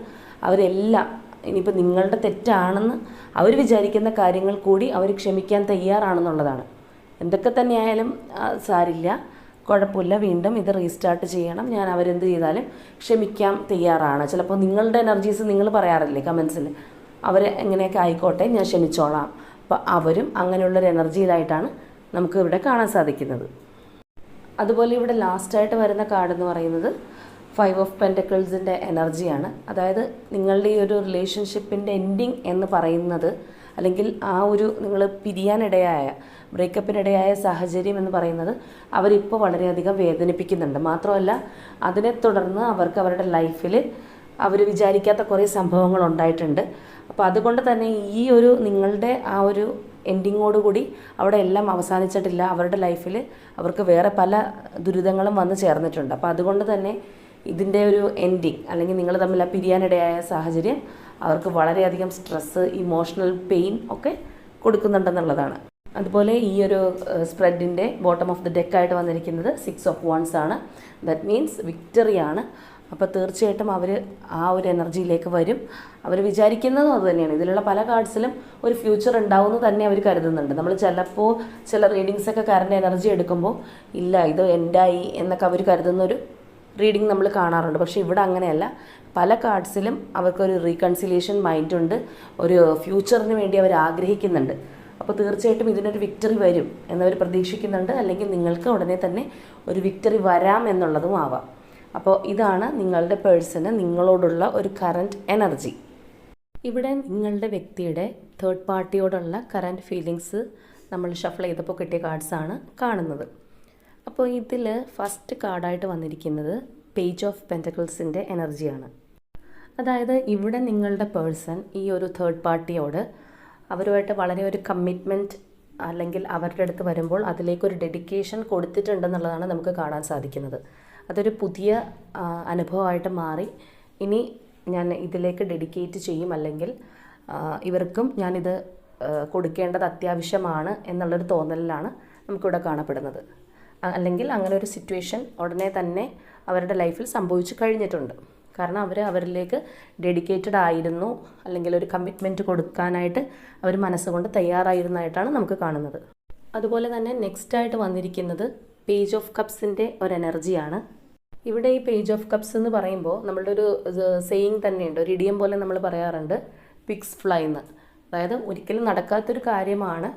അവരെല്ലാം ഇനിയിപ്പോൾ നിങ്ങളുടെ തെറ്റാണെന്ന് അവർ വിചാരിക്കുന്ന കാര്യങ്ങൾ കൂടി അവർ ക്ഷമിക്കാൻ തയ്യാറാണെന്നുള്ളതാണ്. എന്തൊക്കെ തന്നെയായാലും സാരില്ല, കുഴപ്പമില്ല, വീണ്ടും ഇത് റീസ്റ്റാർട്ട് ചെയ്യണം, ഞാൻ അവരെന്ത് ചെയ്താലും ക്ഷമിക്കാൻ തയ്യാറാണ്. ചിലപ്പോൾ നിങ്ങളുടെ എനർജീസ് നിങ്ങൾ പറയാറില്ലേ കമൻസിൽ, അവർ എങ്ങനെയൊക്കെ ആയിക്കോട്ടെ ഞാൻ ക്ഷമിച്ചോളാം. അപ്പോൾ അവരും അങ്ങനെയുള്ളൊരു എനർജിയിലായിട്ടാണ് നമുക്ക് ഇവിടെ കാണാൻ സാധിക്കുന്നത്. അതുപോലെ ഇവിടെ ലാസ്റ്റായിട്ട് വരുന്ന കാർഡ് എന്ന് പറയുന്നത് 5 ഓഫ് പെൻറ്റക്കിൾസിൻ്റെ എനർജിയാണ്. അതായത് നിങ്ങളുടെ ഈ ഒരു റിലേഷൻഷിപ്പിൻ്റെ എൻഡിങ് എന്ന് പറയുന്നത്, അല്ലെങ്കിൽ ആ ഒരു നിങ്ങൾ പിരിയാനിടയായ ബ്രേക്കപ്പിനിടയായ സാഹചര്യം എന്ന് പറയുന്നത് അവരിപ്പോൾ വളരെയധികം വേദനിപ്പിക്കുന്നുണ്ട്. മാത്രമല്ല അതിനെ തുടർന്ന് അവർക്ക് അവരുടെ ലൈഫിൽ അവർ വിചാരിക്കാത്ത കുറേ സംഭവങ്ങൾ ഉണ്ടായിട്ടുണ്ട്. അപ്പോൾ അതുകൊണ്ട് തന്നെ ഈ ഒരു നിങ്ങളുടെ ആ ഒരു എൻഡിങ്ങോടുകൂടി അവിടെ എല്ലാം അവസാനിച്ചിട്ടില്ല. അവരുടെ ലൈഫിൽ അവർക്ക് വേറെ പല ദുരിതങ്ങളും വന്ന് ചേർന്നിട്ടുണ്ട്. അപ്പോൾ അതുകൊണ്ട് തന്നെ ഇതിൻ്റെ ഒരു എൻഡിങ്, അല്ലെങ്കിൽ നിങ്ങൾ തമ്മിൽ പിരിയാനിടയായ സാഹചര്യം അവർക്ക് വളരെയധികം സ്ട്രെസ്സ്, ഇമോഷണൽ പെയിൻ ഒക്കെ കൊടുക്കുന്നുണ്ടെന്നുള്ളതാണ്. അതുപോലെ ഈ ഒരു സ്പ്രെഡിൻ്റെ ബോട്ടം ഓഫ് ദി ഡെക്കായിട്ട് വന്നിരിക്കുന്നത് 6 ഓഫ് വൺസ് ആണ്. ദാറ്റ് മീൻസ് വിക്ടറിയാണ്. അപ്പോൾ തീർച്ചയായിട്ടും അവർ ആ ഒരു എനർജിയിലേക്ക് വരും. അവർ വിചാരിക്കുന്നതും അത് തന്നെയാണ്. ഇതിലുള്ള പല കാർഡ്സിലും ഒരു ഫ്യൂച്ചർ ഉണ്ടാവുമെന്ന് തന്നെ അവർ കരുതുന്നുണ്ട്. നമ്മൾ ചിലപ്പോൾ ചില റീഡിങ്സൊക്കെ കറണ്ട് എനർജി എടുക്കുമ്പോൾ ഇല്ല ഇത് എൻഡായി എന്നൊക്കെ അവർ കരുതുന്നൊരു റീഡിങ് നമ്മൾ കാണാറുണ്ട്. പക്ഷേ ഇവിടെ അങ്ങനെയല്ല. പല കാർഡ്സിലും അവർക്കൊരു റീകൺസിലിയേഷൻ മൈൻഡുണ്ട്, ഒരു ഫ്യൂച്ചറിന് വേണ്ടി അവർ ആഗ്രഹിക്കുന്നുണ്ട്. അപ്പോൾ തീർച്ചയായിട്ടും ഇതിനൊരു വിക്ടറി വരും എന്നവർ പ്രതീക്ഷിക്കുന്നുണ്ട്. അല്ലെങ്കിൽ നിങ്ങൾക്ക് ഉടനെ തന്നെ ഒരു വിക്ടറി വരാം എന്നുള്ളതും ആവാം. അപ്പോൾ ഇതാണ് നിങ്ങളുടെ പേഴ്സണ് നിങ്ങളോടുള്ള ഒരു കറൻറ്റ് എനർജി. ഇവിടെ നിങ്ങളുടെ വ്യക്തിയുടെ തേർഡ് പാർട്ടിയോടുള്ള കറൻറ്റ് ഫീലിങ്സ് നമ്മൾ ഷഫിൾ ചെയ്തപ്പോൾ കിട്ടിയ കാർഡ്സാണ് കാണുന്നത്. അപ്പോൾ ഇതിൽ ഫസ്റ്റ് കാർഡായിട്ട് വന്നിരിക്കുന്നത് പേജ് ഓഫ് പെൻറ്റക്കിൾസിൻ്റെ എനർജിയാണ്. അതായത് ഇവിടെ നിങ്ങളുടെ പേഴ്സൺ ഈ ഒരു തേർഡ് പാർട്ടിയോട് അവരുമായിട്ട് വളരെ ഒരു കമ്മിറ്റ്മെൻറ്റ്, അല്ലെങ്കിൽ അവരുടെ അടുത്ത് വരുമ്പോൾ അതിലേക്കൊരു ഡെഡിക്കേഷൻ കൊടുത്തിട്ടുണ്ടെന്നുള്ളതാണ് നമുക്ക് കാണാൻ സാധിക്കുന്നത്. അതൊരു പുതിയ അനുഭവമായിട്ട് മാറി. ഇനി ഞാൻ ഇതിലേക്ക് ഡെഡിക്കേറ്റ് ചെയ്യും, അല്ലെങ്കിൽ ഇവർക്കും ഞാനിത് കൊടുക്കേണ്ടത് അത്യാവശ്യമാണ് എന്നുള്ളൊരു തോന്നലിലാണ് നമുക്കിവിടെ കാണപ്പെടുന്നത്. അല്ലെങ്കിൽ അങ്ങനെ ഒരു സിറ്റുവേഷൻ ഉടനെ തന്നെ അവരുടെ ലൈഫിൽ സംഭവിച്ചു കഴിഞ്ഞിട്ടുണ്ട്. കാരണം അവരിലേക്ക് ഡെഡിക്കേറ്റഡ് ആയിരുന്നു, അല്ലെങ്കിൽ ഒരു കമ്മിറ്റ്മെൻറ്റ് കൊടുക്കാനായിട്ട് അവർ മനസ്സുകൊണ്ട് തയ്യാറായിരുന്നതായിട്ടാണ് നമുക്ക് കാണുന്നത്. അതുപോലെ തന്നെ നെക്സ്റ്റായിട്ട് വന്നിരിക്കുന്നത് പേജ് ഓഫ് കപ്സിൻ്റെ ഒരു എനർജിയാണ്. ഇവിടെ ഈ പേജ് ഓഫ് കപ്സ് എന്ന് പറയുമ്പോൾ നമ്മളുടെ ഒരു സെയിങ് തന്നെയുണ്ട്, ഒരു ഇഡിയം പോലെ നമ്മൾ പറയാറുണ്ട്, പിഗ്സ് ഫ്ലൈ എന്ന്. അതായത് ഒരിക്കലും നടക്കാത്തൊരു കാര്യമാണ്.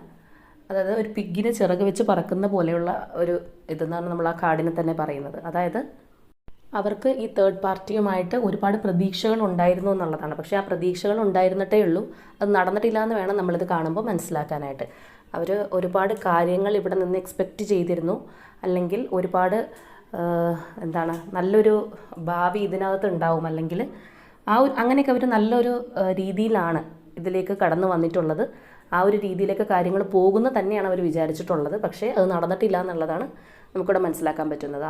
അതായത് ഒരു പിഗിന് ചിറക് വെച്ച് പറക്കുന്ന പോലെയുള്ള ഒരു ഇതെന്നാണ് നമ്മൾ ആ കാർഡിനെ തന്നെ പറയുന്നത്. അതായത് അവർക്ക് ഈ തേർഡ് പാർട്ടിയുമായിട്ട് ഒരുപാട് പ്രതീക്ഷകൾ ഉണ്ടായിരുന്നു എന്നുള്ളതാണ്. പക്ഷേ ആ പ്രതീക്ഷകൾ ഉണ്ടായിരുന്നിട്ടേ ഉള്ളൂ, അത് നടന്നിട്ടില്ല എന്ന് വേണം നമ്മളിത് കാണുമ്പോൾ മനസ്സിലാക്കാനായിട്ട്. അവർ ഒരുപാട് കാര്യങ്ങൾ ഇവിടെ നിന്ന് എക്സ്പെക്റ്റ് ചെയ്തിരുന്നു, അല്ലെങ്കിൽ ഒരുപാട് നല്ലൊരു ഭാവി ഇതിനകത്ത് ഉണ്ടാവും, അല്ലെങ്കിൽ അങ്ങനെയൊക്കെ അവർ നല്ലൊരു രീതിയിലാണ് ഇതിലേക്ക് കടന്നു വന്നിട്ടുള്ളത്. ആ ഒരു രീതിയിലേക്ക് കാര്യങ്ങൾ പോകുന്ന തന്നെയാണ് അവർ വിചാരിച്ചിട്ടുള്ളത്. പക്ഷേ അത് നടന്നിട്ടില്ല എന്നുള്ളതാണ് നമുക്കിവിടെ മനസ്സിലാക്കാൻ പറ്റുന്നത്.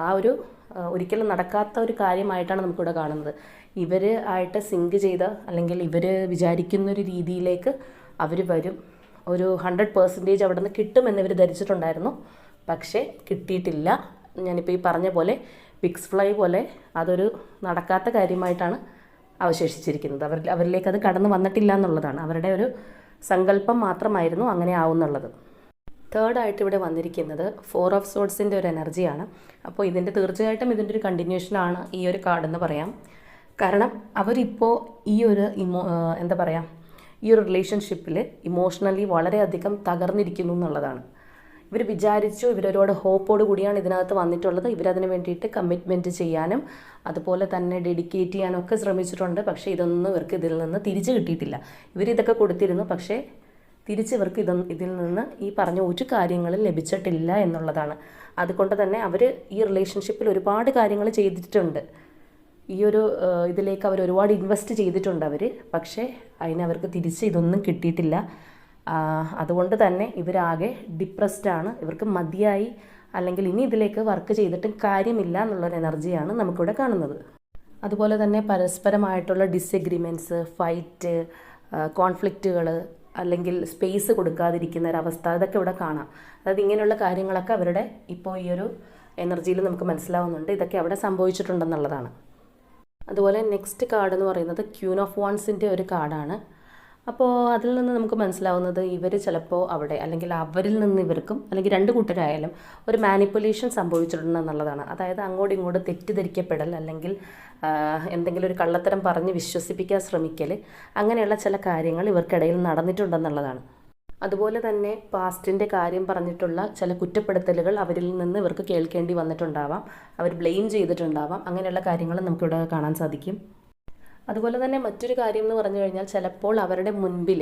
ഒരിക്കലും നടക്കാത്ത ഒരു കാര്യമായിട്ടാണ് നമുക്കിവിടെ കാണുന്നത്. ഇവർ ആയിട്ട് സിങ്ക് ചെയ്ത, അല്ലെങ്കിൽ ഇവർ വിചാരിക്കുന്നൊരു രീതിയിലേക്ക് അവർ വരും, ഒരു 100% അവിടെ നിന്ന് കിട്ടുമെന്ന് ഇവർ ധരിച്ചിട്ടുണ്ടായിരുന്നു. പക്ഷേ കിട്ടിയിട്ടില്ല. ഞാനിപ്പോൾ ഈ പറഞ്ഞ പോലെ പിക്സ് ഫ്ലൈ പോലെ അതൊരു നടക്കാത്ത കാര്യമായിട്ടാണ് അവശേഷിച്ചിരിക്കുന്നത്. അവരിലേക്ക് അത് കടന്നു വന്നിട്ടില്ല എന്നുള്ളതാണ്. അവരുടെ ഒരു സങ്കല്പം മാത്രമായിരുന്നു അങ്ങനെ ആവുന്നുള്ളത്. തേർഡായിട്ട് ഇവിടെ വന്നിരിക്കുന്നത് 4 ഓഫ് സോഡ്സിൻ്റെ ഒരു എനർജിയാണ്. അപ്പോൾ തീർച്ചയായിട്ടും ഇതിൻ്റെ ഒരു കണ്ടിന്യൂഷനാണ് ഈ ഒരു കാർഡെന്ന് പറയാം. കാരണം അവരിപ്പോൾ ഈ ഒരു ഈ ഒരു റിലേഷൻഷിപ്പിൽ ഇമോഷണലി വളരെയധികം തകർന്നിരിക്കുന്നു എന്നുള്ളതാണ്. ഇവർ വിചാരിച്ചു, ഇവരൊരുപാട് ഹോപ്പോട് കൂടിയാണ് ഇതിനകത്ത് വന്നിട്ടുള്ളത്. ഇവരതിന് വേണ്ടിയിട്ട് കമ്മിറ്റ്മെൻറ്റ് ചെയ്യാനും അതുപോലെ തന്നെ ഡെഡിക്കേറ്റ് ചെയ്യാനും ഒക്കെ ശ്രമിച്ചിട്ടുണ്ട്. പക്ഷേ ഇതൊന്നും ഇവർക്ക് ഇതിൽ നിന്ന് തിരിച്ചു കിട്ടിയിട്ടില്ല. ഇവരിതൊക്കെ കൊടുത്തിരുന്നു, പക്ഷേ തിരിച്ച് ഇവർക്ക് ഇതിൽ നിന്ന് ഈ പറഞ്ഞ ഒരു കാര്യങ്ങളും ലഭിച്ചിട്ടില്ല എന്നുള്ളതാണ്. അതുകൊണ്ട് തന്നെ അവർ ഈ റിലേഷൻഷിപ്പിൽ ഒരുപാട് കാര്യങ്ങൾ ചെയ്തിട്ടുണ്ട്. ഇതിലേക്ക് അവർ ഒരുപാട് ഇൻവെസ്റ്റ് ചെയ്തിട്ടുണ്ട് അവർ. പക്ഷേ അവർക്ക് തിരിച്ച് ഇതൊന്നും കിട്ടിയിട്ടില്ല. അതുകൊണ്ട് തന്നെ ഇവരാകെ ഡിപ്രസ്ഡാണ്. ഇവർക്ക് മതിയായി, അല്ലെങ്കിൽ ഇനി ഇതിലേക്ക് വർക്ക് ചെയ്തിട്ടും കാര്യമില്ല എന്നുള്ളൊരു എനർജിയാണ് നമുക്കിവിടെ കാണുന്നത്. അതുപോലെ തന്നെ പരസ്പരമായിട്ടുള്ള ഡിസഗ്രിമെൻറ്റ്സ്, ഫൈറ്റ്, കോൺഫ്ലിക്റ്റുകൾ, അല്ലെങ്കിൽ സ്പേസ് കൊടുക്കാതിരിക്കുന്ന ഒരവസ്ഥ, ഇതൊക്കെ ഇവിടെ കാണാം. അതായത് ഇങ്ങനെയുള്ള കാര്യങ്ങളൊക്കെ അവരുടെ ഇപ്പോൾ ഈ ഒരു എനർജിയിൽ നമുക്ക് മനസ്സിലാവുന്നുണ്ട്. ഇതൊക്കെ അവിടെ സംഭവിച്ചിട്ടുണ്ടെന്നുള്ളതാണ്. അതുപോലെ നെക്സ്റ്റ് കാർഡ് എന്ന് പറയുന്നത് ക്യൂൻ ഓഫ് വാൻസിൻ്റെ ഒരു കാർഡാണ്. അപ്പോൾ അതിൽ നിന്ന് നമുക്ക് മനസ്സിലാവുന്നത് ഇവർ ചിലപ്പോൾ അവിടെ, അല്ലെങ്കിൽ അവരിൽ നിന്ന് ഇവർക്കും, അല്ലെങ്കിൽ രണ്ട് കൂട്ടരായാലും ഒരു മാനിപ്പുലേഷൻ സംഭവിച്ചിട്ടുണ്ടെന്നുള്ളതാണ്. അതായത് അങ്ങോട്ടും ഇങ്ങോട്ടും തെറ്റിദ്ധരിക്കപ്പെടൽ, അല്ലെങ്കിൽ എന്തെങ്കിലും ഒരു കള്ളത്തരം പറഞ്ഞ് വിശ്വസിപ്പിക്കാൻ ശ്രമിക്കൽ, അങ്ങനെയുള്ള ചില കാര്യങ്ങൾ ഇവർക്കിടയിൽ നടന്നിട്ടുണ്ടെന്നുള്ളതാണ്. അതുപോലെ തന്നെ പാസ്റ്റിൻ്റെ കാര്യം പറഞ്ഞിട്ടുള്ള ചില കുറ്റപ്പെടുത്തലുകൾ അവരിൽ നിന്ന് ഇവർക്ക് കേൾക്കേണ്ടി വന്നിട്ടുണ്ടാവാം, അവർ ബ്ലെയിം ചെയ്തിട്ടുണ്ടാവാം. അങ്ങനെയുള്ള കാര്യങ്ങൾ നമുക്കിവിടെ കാണാൻ സാധിക്കും. അതുപോലെ തന്നെ മറ്റൊരു കാര്യം എന്ന് പറഞ്ഞു കഴിഞ്ഞാൽ, ചിലപ്പോൾ അവരുടെ മുൻപിൽ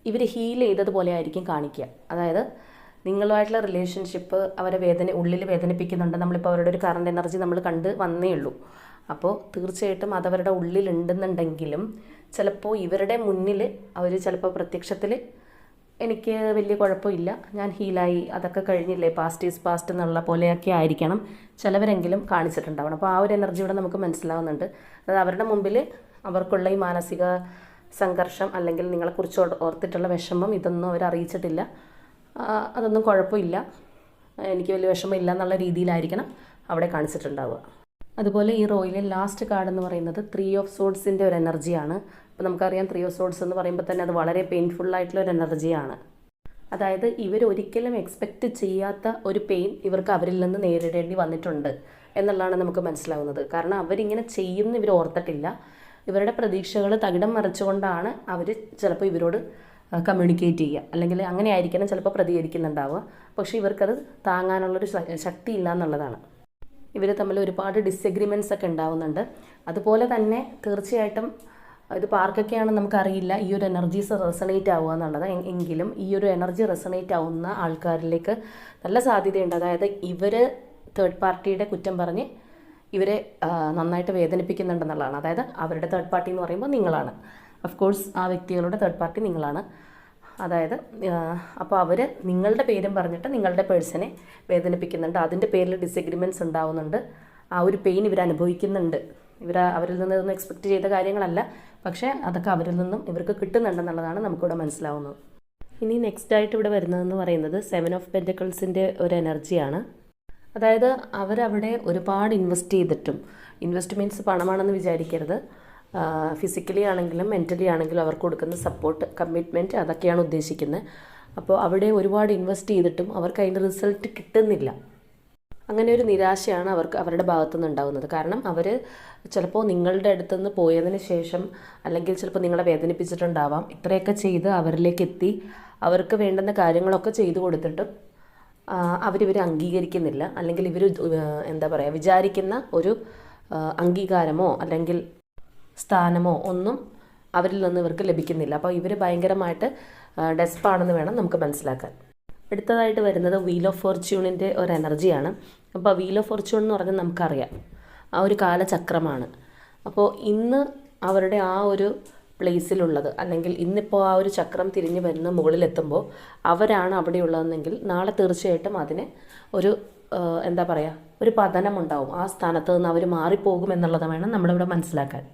ഇവർ ഹീൽ ചെയ്തതുപോലെ ആയിരിക്കും കാണിക്കുക. അതായത് നിങ്ങളുമായിട്ടുള്ള റിലേഷൻഷിപ്പ് അവരെ ഉള്ളിൽ വേദനിപ്പിക്കുന്നുണ്ട്. നമ്മളിപ്പോൾ അവരുടെ ഒരു കറണ്ട് എനർജി നമ്മൾ കണ്ട് വന്നേ ഉള്ളൂ. അപ്പോൾ തീർച്ചയായിട്ടും അതവരുടെ ഉള്ളിലുണ്ടെന്നുണ്ടെങ്കിലും ചിലപ്പോൾ ഇവരുടെ മുന്നിൽ അവർ ചിലപ്പോൾ പ്രത്യക്ഷത്തിൽ എനിക്ക് വലിയ കുഴപ്പമില്ല, ഞാൻ ഹീലായി, അതൊക്കെ കഴിഞ്ഞില്ലേ, പാസ്റ്റ് ഈസ് പാസ്റ്റ് എന്നുള്ള പോലെയൊക്കെ ആയിരിക്കണം ചിലവരെങ്കിലും കാണിച്ചിട്ടുണ്ടാവണം. അപ്പോൾ ആ ഒരു എനർജി ഇവിടെ നമുക്ക് മനസ്സിലാവുന്നുണ്ട്. അതായത് അവരുടെ മുമ്പിൽ അവർക്കുള്ള ഈ മാനസിക സംഘർഷം, അല്ലെങ്കിൽ നിങ്ങളെക്കുറിച്ച് ഓർത്തിട്ടുള്ള വിഷമം, ഇതൊന്നും അവർ അറിയിച്ചിട്ടില്ല, അതൊന്നും കുഴപ്പമില്ല, എനിക്ക് വലിയ വിഷമമില്ല എന്നുള്ള രീതിയിലായിരിക്കണം അവിടെ കാണിച്ചിട്ടുണ്ടാവുക. അതുപോലെ ഈ റോയിലെ ലാസ്റ്റ് കാർഡ് എന്ന് പറയുന്നത് 3 ഓഫ് സോഡ്സിൻ്റെ ഒരു എനർജിയാണ്. അപ്പോൾ നമുക്കറിയാം 3 ഓഫ് സോഡ്സ് എന്ന് പറയുമ്പോൾ തന്നെ അത് വളരെ പെയിൻഫുള്ളായിട്ടുള്ള ഒരു എനർജിയാണ്. അതായത് ഇവരൊരിക്കലും എക്സ്പെക്റ്റ് ചെയ്യാത്ത ഒരു പെയിൻ ഇവർക്ക് അവരിൽ നിന്ന് നേരിടേണ്ടി വന്നിട്ടുണ്ട് എന്നുള്ളതാണ് നമുക്ക് മനസ്സിലാവുന്നത്. കാരണം അവരിങ്ങനെ ചെയ്യുമെന്ന് ഇവർ ഓർത്തിട്ടില്ല. ഇവരുടെ പ്രതീക്ഷകൾ തകിടം മറിച്ചുകൊണ്ടാണ് അവർ ചിലപ്പോൾ ഇവരോട് കമ്മ്യൂണിക്കേറ്റ് ചെയ്യുക, അല്ലെങ്കിൽ അങ്ങനെ ആയിരിക്കണം ചിലപ്പോൾ പ്രതികരിക്കുന്നുണ്ടാവുക. പക്ഷേ ഇവർക്കത് താങ്ങാനുള്ളൊരു ശക്തി ഇല്ല എന്നുള്ളതാണ്. ഇവർ തമ്മിൽ ഒരുപാട് ഡിസഗ്രിമെൻറ്റ്സ് ഒക്കെ ഉണ്ടാവുന്നുണ്ട്. അതുപോലെ തന്നെ തീർച്ചയായിട്ടും ഇതിപ്പോൾ ആർക്കൊക്കെയാണെന്ന് നമുക്കറിയില്ല ഈ ഒരു എനർജീസ് റെസണേറ്റ് ആവുക എന്നുള്ളത്. എങ്കിലും ഈ ഒരു എനർജി റെസണേറ്റ് ആവുന്ന ആൾക്കാരിലേക്ക് നല്ല സാധ്യതയുണ്ട്. അതായത് ഇവർ തേർഡ് പാർട്ടിയുടെ കുറ്റം പറഞ്ഞ് ഇവരെ നന്നായിട്ട് വേദനിപ്പിക്കുന്നുണ്ടെന്നുള്ളതാണ്. അതായത് അവരുടെ തേർഡ് പാർട്ടി എന്ന് പറയുമ്പോൾ നിങ്ങളാണ്. ഓഫ് കോഴ്സ് ആ വ്യക്തികളുടെ തേർഡ് പാർട്ടി നിങ്ങളാണ്. അതായത് അപ്പോൾ അവർ നിങ്ങളുടെ പേരും പറഞ്ഞിട്ട് നിങ്ങളുടെ പേഴ്സണെ വേദനിപ്പിക്കുന്നുണ്ട്. അതിൻ്റെ പേരിൽ ഡിസഗ്രിമെൻറ്റ്സ് ഉണ്ടാവുന്നുണ്ട്. ആ ഒരു പെയിൻ ഇവർ അനുഭവിക്കുന്നുണ്ട്. അവരിൽ നിന്ന് ഇതൊന്നും എക്സ്പെക്റ്റ് ചെയ്ത കാര്യങ്ങളല്ല, പക്ഷേ അതൊക്കെ അവരിൽ നിന്നും ഇവർക്ക് കിട്ടുന്നുണ്ടെന്നുള്ളതാണ് നമുക്കിവിടെ മനസ്സിലാവുന്നത്. ഇനി നെക്സ്റ്റ് ആയിട്ട് ഇവിടെ വരുന്നതെന്ന് പറയുന്നത് 7 ഓഫ് പെൻറ്റക്കിൾസിൻ്റെ ഒരു എനർജിയാണ്. അതായത് അവരവിടെ ഒരുപാട് ഇൻവെസ്റ്റ് ചെയ്തിട്ടും, ഇൻവെസ്റ്റ് മീൻസ് പണമാണെന്ന് വിചാരിക്കരുത്, ഫിസിക്കലി ആണെങ്കിലും മെൻ്റലി ആണെങ്കിലും അവർക്ക് കൊടുക്കുന്ന സപ്പോർട്ട്, കമ്മിറ്റ്മെൻറ്റ്, അതൊക്കെയാണ് ഉദ്ദേശിക്കുന്നത്. അപ്പോൾ അവിടെ ഒരുപാട് ഇൻവെസ്റ്റ് ചെയ്തിട്ടും അവർക്ക് അതിൻ്റെ റിസൾട്ട് കിട്ടുന്നില്ല. അങ്ങനെ ഒരു നിരാശയാണ് അവരുടെ ഭാഗത്തുനിന്ന് ഉണ്ടാകുന്നത്. കാരണം അവർ ചിലപ്പോൾ നിങ്ങളുടെ അടുത്തുനിന്ന് പോയതിന് ശേഷം, അല്ലെങ്കിൽ ചിലപ്പോൾ നിങ്ങളെ വേദനിപ്പിച്ചിട്ടുണ്ടാവാം, ഇത്രയൊക്കെ ചെയ്ത് അവരിലേക്ക് എത്തി, അവർക്ക് വേണ്ടുന്ന കാര്യങ്ങളൊക്കെ ചെയ്തു കൊടുത്തിട്ടും അവരിവർ അംഗീകരിക്കുന്നില്ല, അല്ലെങ്കിൽ ഇവർ വിചാരിക്കുന്ന ഒരു അംഗീകാരമോ അല്ലെങ്കിൽ സ്ഥാനമോ ഒന്നും അവരിൽ നിന്ന് ഇവർക്ക് ലഭിക്കുന്നില്ല. അപ്പോൾ ഇവർ ഭയങ്കരമായിട്ട് ഡെസ്പാണെന്ന് വേണം നമുക്ക് മനസ്സിലാക്കാൻ. അടുത്തതായിട്ട് വരുന്നത് വീൽ ഓഫ് ഫോർച്യൂണിൻ്റെ ഒരു എനർജിയാണ്. അപ്പോൾ വീൽ ഓഫ് ഫോർച്യൂൺ എന്ന് പറഞ്ഞാൽ നമുക്കറിയാം ആ ഒരു കാലചക്രമാണ്. അപ്പോൾ ഇന്ന് അവരുടെ ആ ഒരു പ്ലേസിലുള്ളത്, അല്ലെങ്കിൽ ഇന്നിപ്പോൾ ആ ഒരു ചക്രം തിരിഞ്ഞ് വരുന്ന മുകളിലെത്തുമ്പോൾ അവരാണ് അവിടെയുള്ളതെങ്കിൽ നാളെ തീർച്ചയായിട്ടും അതിന് ഒരു എന്താ പറയുക, ഒരു പതനമുണ്ടാവും. ആ സ്ഥാനത്ത് നിന്ന് അവർ മാറിപ്പോകും എന്നുള്ളത് വേണം നമ്മളിവിടെ മനസ്സിലാക്കാൻ.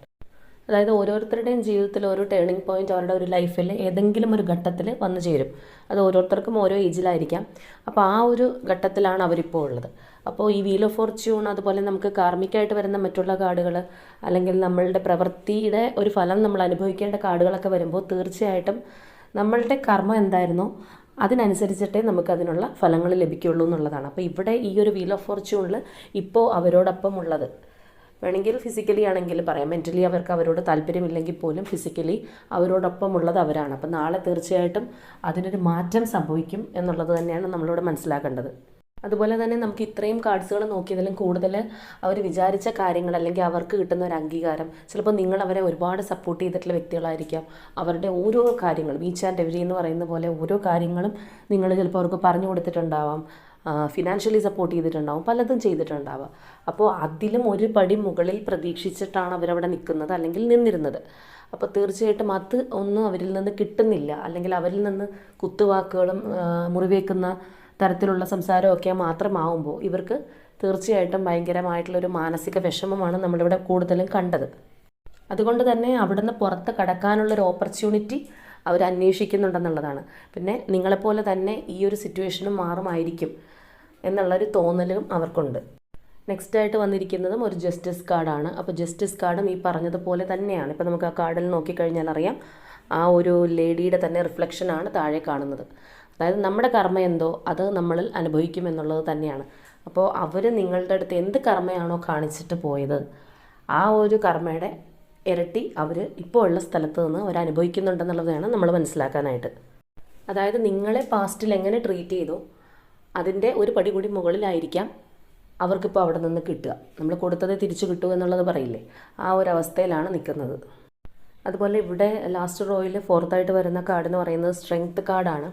അതായത് ഓരോരുത്തരുടെയും ജീവിതത്തിൽ ഓരോ ടേണിംഗ് പോയിന്റ് അവരുടെ ഒരു ലൈഫിൽ ഏതെങ്കിലും ഒരു ഘട്ടത്തിൽ വന്നു ചേരും. അത് ഓരോരുത്തർക്കും ഓരോ ഏജിലായിരിക്കാം. അപ്പോൾ ആ ഒരു ഘട്ടത്തിലാണ് അവരിപ്പോൾ ഉള്ളത്. അപ്പോൾ ഈ വീൽ ഓഫ് ഫോർച്യൂൺ, അതുപോലെ നമുക്ക് കാർമികമായിട്ട് വരുന്ന മറ്റുള്ള കാർഡുകൾ, അല്ലെങ്കിൽ നമ്മളുടെ പ്രവൃത്തിയുടെ ഒരു ഫലം നമ്മൾ അനുഭവിക്കേണ്ട കാർഡുകളൊക്കെ വരുമ്പോൾ തീർച്ചയായിട്ടും നമ്മളുടെ കർമ്മം എന്തായിരുന്നോ അതിനനുസരിച്ചിട്ടേ നമുക്കതിനുള്ള ഫലങ്ങൾ ലഭിക്കുകയുള്ളൂ എന്നുള്ളതാണ്. അപ്പോൾ ഇവിടെ ഈ ഒരു വീൽ ഓഫ് ഫോർച്യൂണിൽ ഇപ്പോൾ അവരോടൊപ്പം ഉള്ളത്, വേണമെങ്കിൽ ഫിസിക്കലി ആണെങ്കിൽ പറയാം, മെൻ്റലി അവർക്ക് അവരോട് താല്പര്യമില്ലെങ്കിൽ പോലും ഫിസിക്കലി അവരോടൊപ്പം ഉള്ളത് അവരാണ്. അപ്പം നാളെ തീർച്ചയായിട്ടും അതിനൊരു മാറ്റം സംഭവിക്കും എന്നുള്ളത് തന്നെയാണ് നമ്മളിവിടെ മനസ്സിലാക്കേണ്ടത്. അതുപോലെ തന്നെ നമുക്ക് ഇത്രയും കാർഡ്സുകൾ നോക്കിയതിലും കൂടുതൽ അവർ വിചാരിച്ച കാര്യങ്ങൾ, അല്ലെങ്കിൽ അവർക്ക് കിട്ടുന്ന ഒരു അംഗീകാരം, ചിലപ്പോൾ നിങ്ങൾ അവരെ ഒരുപാട് സപ്പോർട്ട് ചെയ്തിട്ടുള്ള വ്യക്തികളായിരിക്കാം. അവരുടെ ഓരോ കാര്യങ്ങളും ഈച്ച് ആൻഡ് എവരി എന്ന് പറയുന്ന പോലെ ഓരോ കാര്യങ്ങളും നിങ്ങൾ ചിലപ്പോൾ അവർക്ക് പറഞ്ഞു കൊടുത്തിട്ടുണ്ടാവാം, ഫിനാൻഷ്യലി സപ്പോർട്ട് ചെയ്തിട്ടുണ്ടാവും, പലതും ചെയ്തിട്ടുണ്ടാവുക. അപ്പോൾ അതിലും ഒരു പടി മുകളിൽ പ്രതീക്ഷിച്ചിട്ടാണ് അവരവിടെ നിൽക്കുന്നത് അല്ലെങ്കിൽ നിന്നിരുന്നത്. അപ്പോൾ തീർച്ചയായിട്ടും അത് ഒന്നും അവരിൽ നിന്ന് കിട്ടുന്നില്ല, അല്ലെങ്കിൽ അവരിൽ നിന്ന് കുത്തുവാക്കുകളും മുറിവേക്കുന്ന തരത്തിലുള്ള സംസാരമൊക്കെ മാത്രമാവുമ്പോൾ ഇവർക്ക് തീർച്ചയായിട്ടും ഭയങ്കരമായിട്ടുള്ളൊരു മാനസിക വിഷമമാണ് നമ്മളിവിടെ കൂടുതലും കണ്ടത്. അതുകൊണ്ട് തന്നെ അവിടുന്ന് പുറത്ത് കടക്കാനുള്ളൊരു ഓപ്പർച്യൂണിറ്റി അവർ അന്വേഷിക്കുന്നുണ്ടെന്നുള്ളതാണ്. പിന്നെ നിങ്ങളെപ്പോലെ തന്നെ ഈ ഒരു സിറ്റുവേഷനും മാറുമായിരിക്കും എന്നുള്ളൊരു തോന്നലും അവർക്കുണ്ട്. നെക്സ്റ്റായിട്ട് വന്നിരിക്കുന്നതും ഒരു ജസ്റ്റിസ് കാർഡാണ്. അപ്പോൾ ജസ്റ്റിസ് കാർഡും ഈ പറഞ്ഞതുപോലെ തന്നെയാണ്. ഇപ്പോൾ നമുക്ക് ആ കാർഡിൽ നോക്കിക്കഴിഞ്ഞാൽ അറിയാം, ആ ഒരു ലേഡിയുടെ തന്നെ റിഫ്ലക്ഷനാണ് താഴെ കാണുന്നത്. അതായത് നമ്മുടെ കർമ്മ എന്തോ അത് നമ്മളിൽ അനുഭവിക്കും എന്നുള്ളത് തന്നെയാണ്. അപ്പോൾ അവർ നിങ്ങളുടെ അടുത്ത് എന്ത് കർമ്മയാണോ കാണിച്ചിട്ട് പോയത്, ആ ഒരു കർമ്മയുടെ ഇരട്ടി അവർ ഇപ്പോൾ ഉള്ള സ്ഥലത്ത് നിന്ന് അവർ അനുഭവിക്കുന്നുണ്ടെന്നുള്ളത് വേണം നമ്മൾ മനസ്സിലാക്കാനായിട്ട്. അതായത് നിങ്ങളെ പാസ്റ്റിൽ എങ്ങനെ ട്രീറ്റ് ചെയ്തോ അതിൻ്റെ ഒരു പടി കൂടി മുകളിലായിരിക്കാം അവർക്കിപ്പോൾ അവിടെ നിന്ന് കിട്ടുക. നമ്മൾ കൊടുത്തത് തിരിച്ചു കിട്ടുക എന്നുള്ളത് പറയില്ലേ, ആ ഒരു അവസ്ഥയിലാണ് നിൽക്കുന്നത്. അതുപോലെ ഇവിടെ ലാസ്റ്റ് റോയിൽ ഫോർത്തായിട്ട് വരുന്ന കാർഡ് എന്ന് പറയുന്നത് സ്ട്രെങ്ത് കാർഡാണ്.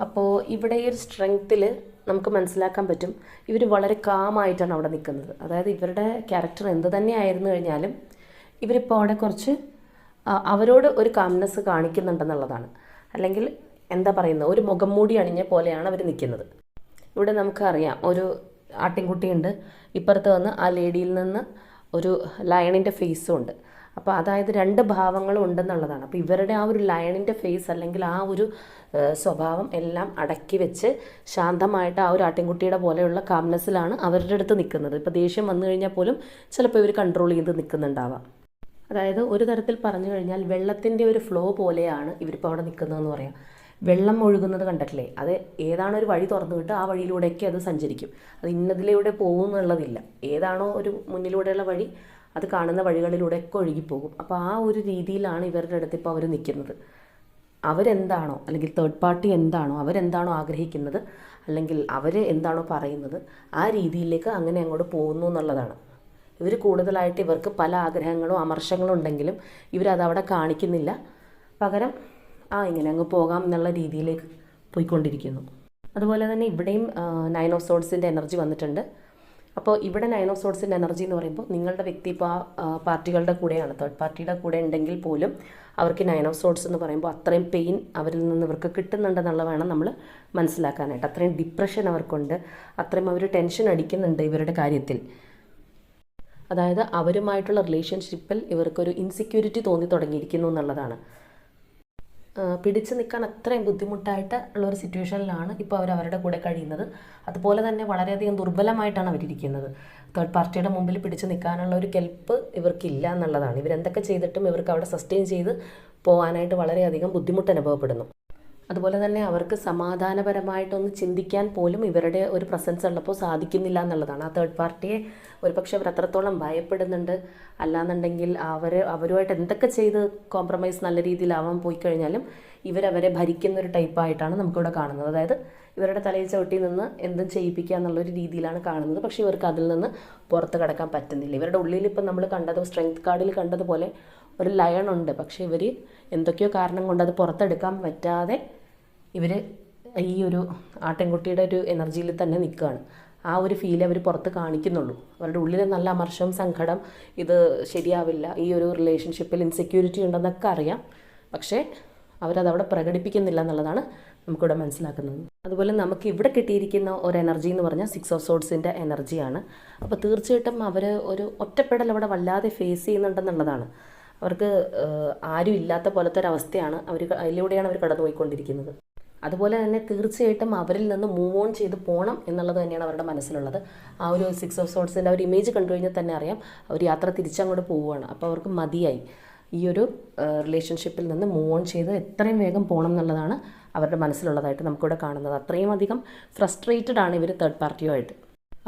അപ്പോൾ ഇവിടെ ഈ ഒരു സ്ട്രെങ്ത്തിൽ നമുക്ക് മനസ്സിലാക്കാൻ പറ്റും ഇവർ വളരെ കാമായിട്ടാണ് അവിടെ നിൽക്കുന്നത്. അതായത് ഇവരുടെ ക്യാരക്ടർ എന്ത് തന്നെ ആയിരുന്നു കഴിഞ്ഞാലും ഇവരിപ്പോൾ അവിടെ കുറച്ച് അവരോട് ഒരു കാംനെസ് കാണിക്കുന്നുണ്ടെന്നുള്ളതാണ്. അല്ലെങ്കിൽ എന്താ പറയുന്നത്, ഒരു മുഖം മൂടി അണിഞ്ഞ പോലെയാണ് അവർ നിൽക്കുന്നത്. ഇവിടെ നമുക്കറിയാം ഒരു ആട്ടിൻകുട്ടിയുണ്ട്, ഇപ്പുറത്ത് വന്ന് ആ ലേഡിയിൽ നിന്ന് ഒരു ലയണിൻ്റെ ഫേസും ഉണ്ട്. അപ്പോൾ അതായത് രണ്ട് ഭാവങ്ങളും ഉണ്ടെന്നുള്ളതാണ്. അപ്പോൾ ഇവരുടെ ആ ഒരു ലയണിൻ്റെ ഫേസ് അല്ലെങ്കിൽ ആ ഒരു സ്വഭാവം എല്ലാം അടക്കി വെച്ച് ശാന്തമായിട്ട് ആ ഒരു ആട്ടിൻകുട്ടിയുടെ പോലെയുള്ള കാംനെസ്സിലാണ് അവരുടെ അടുത്ത് നിൽക്കുന്നത്. ഇപ്പോൾ ദേഷ്യം വന്നു കഴിഞ്ഞാൽ പോലും ചിലപ്പോൾ ഇവർ കൺട്രോൾ ചെയ്ത് നിൽക്കുന്നുണ്ടാവാം. അതായത് ഒരു തരത്തിൽ പറഞ്ഞു കഴിഞ്ഞാൽ വെള്ളത്തിൻ്റെ ഒരു ഫ്ലോ പോലെയാണ് ഇവരിപ്പോൾ അവിടെ നിൽക്കുന്നതെന്ന് പറയാം. വെള്ളം ഒഴുകുന്നത് കണ്ടിട്ടില്ലേ, അത് ഏതാണോ ഒരു വഴി തുറന്നു വിട്ട് ആ വഴിയിലൂടെയൊക്കെ അത് സഞ്ചരിക്കും. അത് ഇന്നതിലൂടെ പോകും എന്നുള്ളതില്ല, ഏതാണോ ഒരു മുന്നിലൂടെയുള്ള വഴി അത് കാണുന്ന വഴികളിലൂടെയൊക്കെ ഒഴുകിപ്പോകും. അപ്പോൾ ആ ഒരു രീതിയിലാണ് ഇവരുടെ അടുത്ത് ഇപ്പോൾ അവർ നിൽക്കുന്നത്. അവരെന്താണോ അല്ലെങ്കിൽ തേർഡ് പാർട്ടി എന്താണോ അവരെന്താണോ ആഗ്രഹിക്കുന്നത്, അല്ലെങ്കിൽ അവർ എന്താണോ പറയുന്നത്, ആ രീതിയിലേക്ക് അങ്ങനെ അങ്ങോട്ട് പോകുന്നു എന്നുള്ളതാണ്. ഇവർ കൂടുതലായിട്ട് ഇവർക്ക് പല ആഗ്രഹങ്ങളും അമർഷങ്ങളും ഉണ്ടെങ്കിലും ഇവരതവിടെ കാണിക്കുന്നില്ല, പകരം ഇങ്ങനെ അങ്ങ് പോകാം എന്നുള്ള രീതിയിലേക്ക് പോയിക്കൊണ്ടിരിക്കുന്നു. അതുപോലെ തന്നെ ഇവിടെയും 9 ഓഫ് സോഡ്സിൻ്റെ എനർജി വന്നിട്ടുണ്ട്. അപ്പോൾ ഇവിടെ 9 ഓഫ് സോഡ്സിൻ്റെ എനർജി എന്ന് പറയുമ്പോൾ നിങ്ങളുടെ വ്യക്തി ഇപ്പോൾ ആ പാർട്ടികളുടെ കൂടെയാണ്, തേർഡ് പാർട്ടിയുടെ കൂടെ ഉണ്ടെങ്കിൽ പോലും അവർക്ക് 9 ഓഫ് സോഡ്സ് എന്ന് പറയുമ്പോൾ അത്രയും പെയിൻ അവരിൽ നിന്ന് ഇവർക്ക് കിട്ടുന്നുണ്ടെന്നുള്ള വേണം നമ്മൾ മനസ്സിലാക്കാനായിട്ട്. അത്രയും ഡിപ്രഷൻ അവർക്കുണ്ട്, അത്രയും അവർ ടെൻഷൻ അടിക്കുന്നുണ്ട് ഇവരുടെ കാര്യത്തിൽ. അതായത് അവരുമായിട്ടുള്ള റിലേഷൻഷിപ്പിൽ ഇവർക്കൊരു ഇൻസെക്യൂരിറ്റി തോന്നി തുടങ്ങിയിരിക്കുന്നു എന്നുള്ളതാണ്. പിടിച്ചു നിൽക്കാൻ അത്രയും ബുദ്ധിമുട്ടായിട്ട് ഉള്ളൊരു സിറ്റുവേഷനിലാണ് ഇപ്പോൾ അവരുടെ കൂടെ കഴിയുന്നത്. അതുപോലെ തന്നെ വളരെയധികം ദുർബലമായിട്ടാണ് അവരിയ്ക്കുന്നത്. തേർഡ് പാർട്ടിയുടെ മുമ്പിൽ പിടിച്ചു നിൽക്കാനുള്ള ഒരു കെൽപ്പ് ഇവർക്കില്ല എന്നുള്ളതാണ്. ഇവരെന്തൊക്കെ ചെയ്തിട്ടും ഇവർക്ക് അവിടെ സസ്റ്റെയിൻ ചെയ്ത് പോകാനായിട്ട് വളരെയധികം ബുദ്ധിമുട്ട് അനുഭവപ്പെടുന്നു. അതുപോലെ തന്നെ അവർക്ക് സമാധാനപരമായിട്ടൊന്ന് ചിന്തിക്കാൻ പോലും ഇവരുടെ ഒരു പ്രസൻസ് ഉള്ളപ്പോൾ സാധിക്കുന്നില്ല എന്നുള്ളതാണ്. ആ തേർഡ് പാർട്ടിയെ ഒരുപക്ഷെ അവർ അത്രത്തോളം ഭയപ്പെടുന്നുണ്ട്. അല്ലാന്നുണ്ടെങ്കിൽ അവരുമായിട്ട് എന്തൊക്കെ ചെയ്ത് കോംപ്രമൈസ് നല്ല രീതിയിലാവാൻ പോയി കഴിഞ്ഞാലും ഇവരവരെ ഭരിക്കുന്ന ഒരു ടൈപ്പായിട്ടാണ് നമുക്കിവിടെ കാണുന്നത്. അതായത് ഇവരുടെ തലയിൽ ചവിട്ടി നിന്ന് എന്തും ചെയ്യിപ്പിക്കുക എന്നുള്ളൊരു രീതിയിലാണ് കാണുന്നത്. പക്ഷേ ഇവർക്ക് അതിൽ നിന്ന് പുറത്ത് കടക്കാൻ പറ്റുന്നില്ല. ഇവരുടെ ഉള്ളിൽ ഇപ്പം നമ്മൾ കണ്ടത് സ്ട്രെങ്ത് കാർഡിൽ കണ്ടതുപോലെ ഒരു ലയൺ ഉണ്ട്. പക്ഷേ ഇവർ എന്തൊക്കെയോ കാരണം കൊണ്ട് അത് പുറത്തെടുക്കാൻ പറ്റാതെ ഇവർ ഈ ഒരു ആട്ടിൻകുട്ടിയുടെ ഒരു എനർജിയിൽ തന്നെ നിൽക്കുകയാണ്. ആ ഒരു ഫീൽ അവർ പുറത്ത് കാണിക്കുന്നുള്ളൂ. അവരുടെ ഉള്ളിൽ നല്ല അമർഷം, സങ്കടം, ഇത് ശരിയാവില്ല, ഈ ഒരു റിലേഷൻഷിപ്പിൽ ഇൻസെക്യൂരിറ്റി ഉണ്ടെന്നൊക്കെ അറിയാം. പക്ഷേ അവരതവിടെ പ്രകടിപ്പിക്കുന്നില്ല എന്നുള്ളതാണ് നമുക്കിവിടെ മനസ്സിലാക്കുന്നത്. അതുപോലെ നമുക്ക് ഇവിടെ കിട്ടിയിരിക്കുന്ന ഒരു എനർജി എന്ന് പറഞ്ഞാൽ 6 ഓഫ് സോർഡ്സിൻ്റെ എനർജിയാണ്. അപ്പോൾ തീർച്ചയായിട്ടും അവർ ഒരു ഒറ്റപ്പെടൽ അവിടെ വല്ലാതെ ഫേസ് ചെയ്യുന്നുണ്ടെന്നുള്ളതാണ്. അവർക്ക് ആരും ഇല്ലാത്ത പോലത്തെ ഒരവസ്ഥയാണ് അതിലൂടെയാണ് അവർ കടന്നുപോയിക്കൊണ്ടിരിക്കുന്നത്. അതുപോലെ തന്നെ തീർച്ചയായിട്ടും അവരിൽ നിന്ന് മൂവ് ഓൺ ചെയ്ത് പോകണം എന്നുള്ളത് തന്നെയാണ് അവരുടെ മനസ്സിലുള്ളത്. ആ ഒരു 6 ഓഫ് സോർഡ്സിൻ്റെ ഒരു ഇമേജ് കണ്ടു കഴിഞ്ഞാൽ തന്നെ അറിയാം അവർ യാത്ര തിരിച്ചങ്ങോട്ട് പോവുകയാണ്. അപ്പോൾ അവർക്ക് മതിയായി, ഈ ഒരു റിലേഷൻഷിപ്പിൽ നിന്ന് മൂവ് ഓൺ ചെയ്ത് എത്രയും വേഗം പോകണം എന്നുള്ളതാണ് അവരുടെ മനസ്സിലുള്ളതായിട്ട് നമുക്കിവിടെ കാണുന്നത്. അത്രയും അധികം ഫ്രസ്ട്രേറ്റഡ് ആണ് ഇവർ തേർഡ് പാർട്ടിയുമായിട്ട്.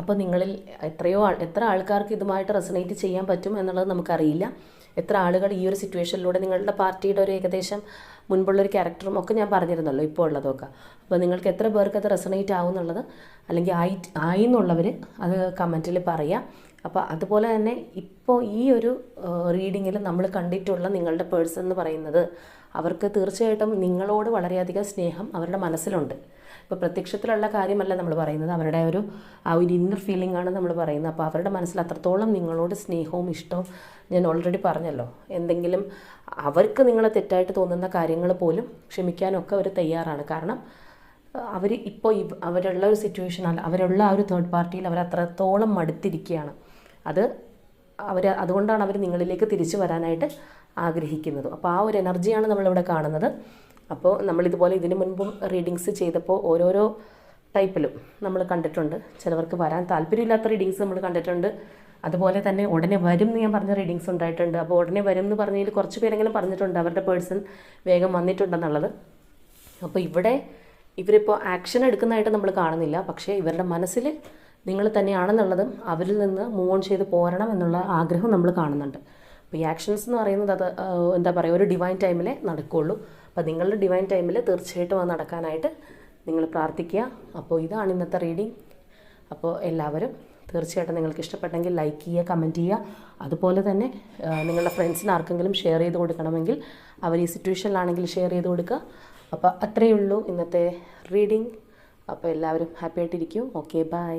അപ്പോൾ നിങ്ങളിൽ എത്ര ആൾക്കാർക്ക് ഇതുമായിട്ട് റെസണേറ്റ് ചെയ്യാൻ പറ്റും എന്നുള്ളത് നമുക്കറിയില്ല. എത്ര ആളുകൾ ഈ ഒരു സിറ്റുവേഷനിലൂടെ നിങ്ങളുടെ പാർട്ടിയുടെ ഒരു ഏകദേശം മുൻപുള്ളൊരു ക്യാരക്ടറും ഒക്കെ ഞാൻ പറഞ്ഞിരുന്നല്ലോ, ഇപ്പോൾ ഉള്ളതൊക്കെ. അപ്പോൾ നിങ്ങൾക്ക് എത്ര പേർക്ക് അത് റെസണേറ്റ് ആവും എന്നുള്ളത്, അല്ലെങ്കിൽ ആയി എന്നുള്ളവർ അത് കമൻറ്റിൽ പറയാം. അപ്പോൾ അതുപോലെ തന്നെ ഇപ്പോൾ ഈ ഒരു റീഡിങ്ങിൽ നമ്മൾ കണ്ടിട്ടുള്ള നിങ്ങളുടെ പേഴ്സൺ എന്ന് പറയുന്നത് അവർക്ക് തീർച്ചയായിട്ടും നിങ്ങളോട് വളരെയധികം സ്നേഹം അവരുടെ മനസ്സിലുണ്ട്. ഇപ്പോൾ പ്രത്യക്ഷത്തിലുള്ള കാര്യമല്ല നമ്മൾ പറയുന്നത്, അവരുടെ ആ ഒരു ഇന്നർ ഫീലിംഗ് ആണ് നമ്മൾ പറയുന്നത്. അപ്പോൾ അവരുടെ മനസ്സിൽ അത്രത്തോളം നിങ്ങളോട് സ്നേഹവും ഇഷ്ടവും, ഞാൻ ഓൾറെഡി പറഞ്ഞല്ലോ, എന്തെങ്കിലും അവർക്ക് നിങ്ങളെ തെറ്റായിട്ട് തോന്നുന്ന കാര്യങ്ങൾ പോലും ക്ഷമിക്കാനൊക്കെ അവർ തയ്യാറാണ്. കാരണം അവർ ഇപ്പോൾ അവരുള്ള ഒരു സിറ്റുവേഷനല്ല, അവരുള്ള ആ ഒരു തേർഡ് പാർട്ടിയിൽ അവർ അത്രത്തോളം മടുത്തിരിക്കുകയാണ്. അതുകൊണ്ടാണ് അവർ നിങ്ങളിലേക്ക് തിരിച്ചു വരാനായിട്ട് ആഗ്രഹിക്കുന്നത്. അപ്പോൾ ആ ഒരു എനർജിയാണ് നമ്മളിവിടെ കാണുന്നത്. അപ്പോൾ നമ്മളിതുപോലെ ഇതിനു മുൻപും റീഡിങ്സ് ചെയ്തപ്പോൾ ഓരോരോ ടൈപ്പിലും നമ്മൾ കണ്ടിട്ടുണ്ട്. ചിലവർക്ക് വരാൻ താല്പര്യമില്ലാത്ത റീഡിങ്സ് നമ്മൾ കണ്ടിട്ടുണ്ട്. അതുപോലെ തന്നെ ഉടനെ വരും എന്ന് ഞാൻ പറഞ്ഞ റീഡിങ്സ് ഉണ്ടായിട്ടുണ്ട്. അപ്പോൾ ഉടനെ വരും എന്ന് പറഞ്ഞതിൽ കുറച്ച് പേരെങ്കിലും പറഞ്ഞിട്ടുണ്ട് അവരുടെ പേഴ്സൺ വേഗം വന്നിട്ടുണ്ടെന്നുള്ളത്. അപ്പോൾ ഇവരിപ്പോൾ ആക്ഷൻ എടുക്കുന്നതായിട്ട് നമ്മൾ കാണുന്നില്ല. പക്ഷേ ഇവരുടെ മനസ്സിൽ നിങ്ങൾ തന്നെയാണെന്നുള്ളതും അവരിൽ നിന്ന് മൂവ് ഓൺ ചെയ്ത് പോരണം എന്നുള്ള ആഗ്രഹം നമ്മൾ കാണുന്നുണ്ട്. അപ്പോൾ ഈ ആക്ഷൻസ് എന്ന് പറയുന്നത് അത് എന്താ പറയുക, ഒരു ഡിവൈൻ ടൈമിലേ നടക്കുകയുള്ളൂ. അപ്പോൾ നിങ്ങളുടെ ഡിവൈൻ ടൈമിൽ തീർച്ചയായിട്ടും അത് നടക്കാനായിട്ട് നിങ്ങൾ പ്രാർത്ഥിക്കുക. അപ്പോൾ ഇതാണ് ഇന്നത്തെ റീഡിങ്. അപ്പോൾ എല്ലാവരും തീർച്ചയായിട്ടും നിങ്ങൾക്ക് ഇഷ്ടപ്പെട്ടെങ്കിൽ ലൈക്ക് ചെയ്യുക, കമൻറ്റ് ചെയ്യുക. അതുപോലെ തന്നെ നിങ്ങളുടെ ഫ്രണ്ട്സിന് ആർക്കെങ്കിലും ഷെയർ ചെയ്ത് കൊടുക്കണമെങ്കിൽ അവർ ഈ സിറ്റുവേഷനിലാണെങ്കിൽ ഷെയർ ചെയ്ത് കൊടുക്കുക. അപ്പോൾ അത്രയേ ഉള്ളൂ ഇന്നത്തെ റീഡിങ്. അപ്പോൾ എല്ലാവരും ഹാപ്പി ആയിട്ടിരിക്കും. Okay, by.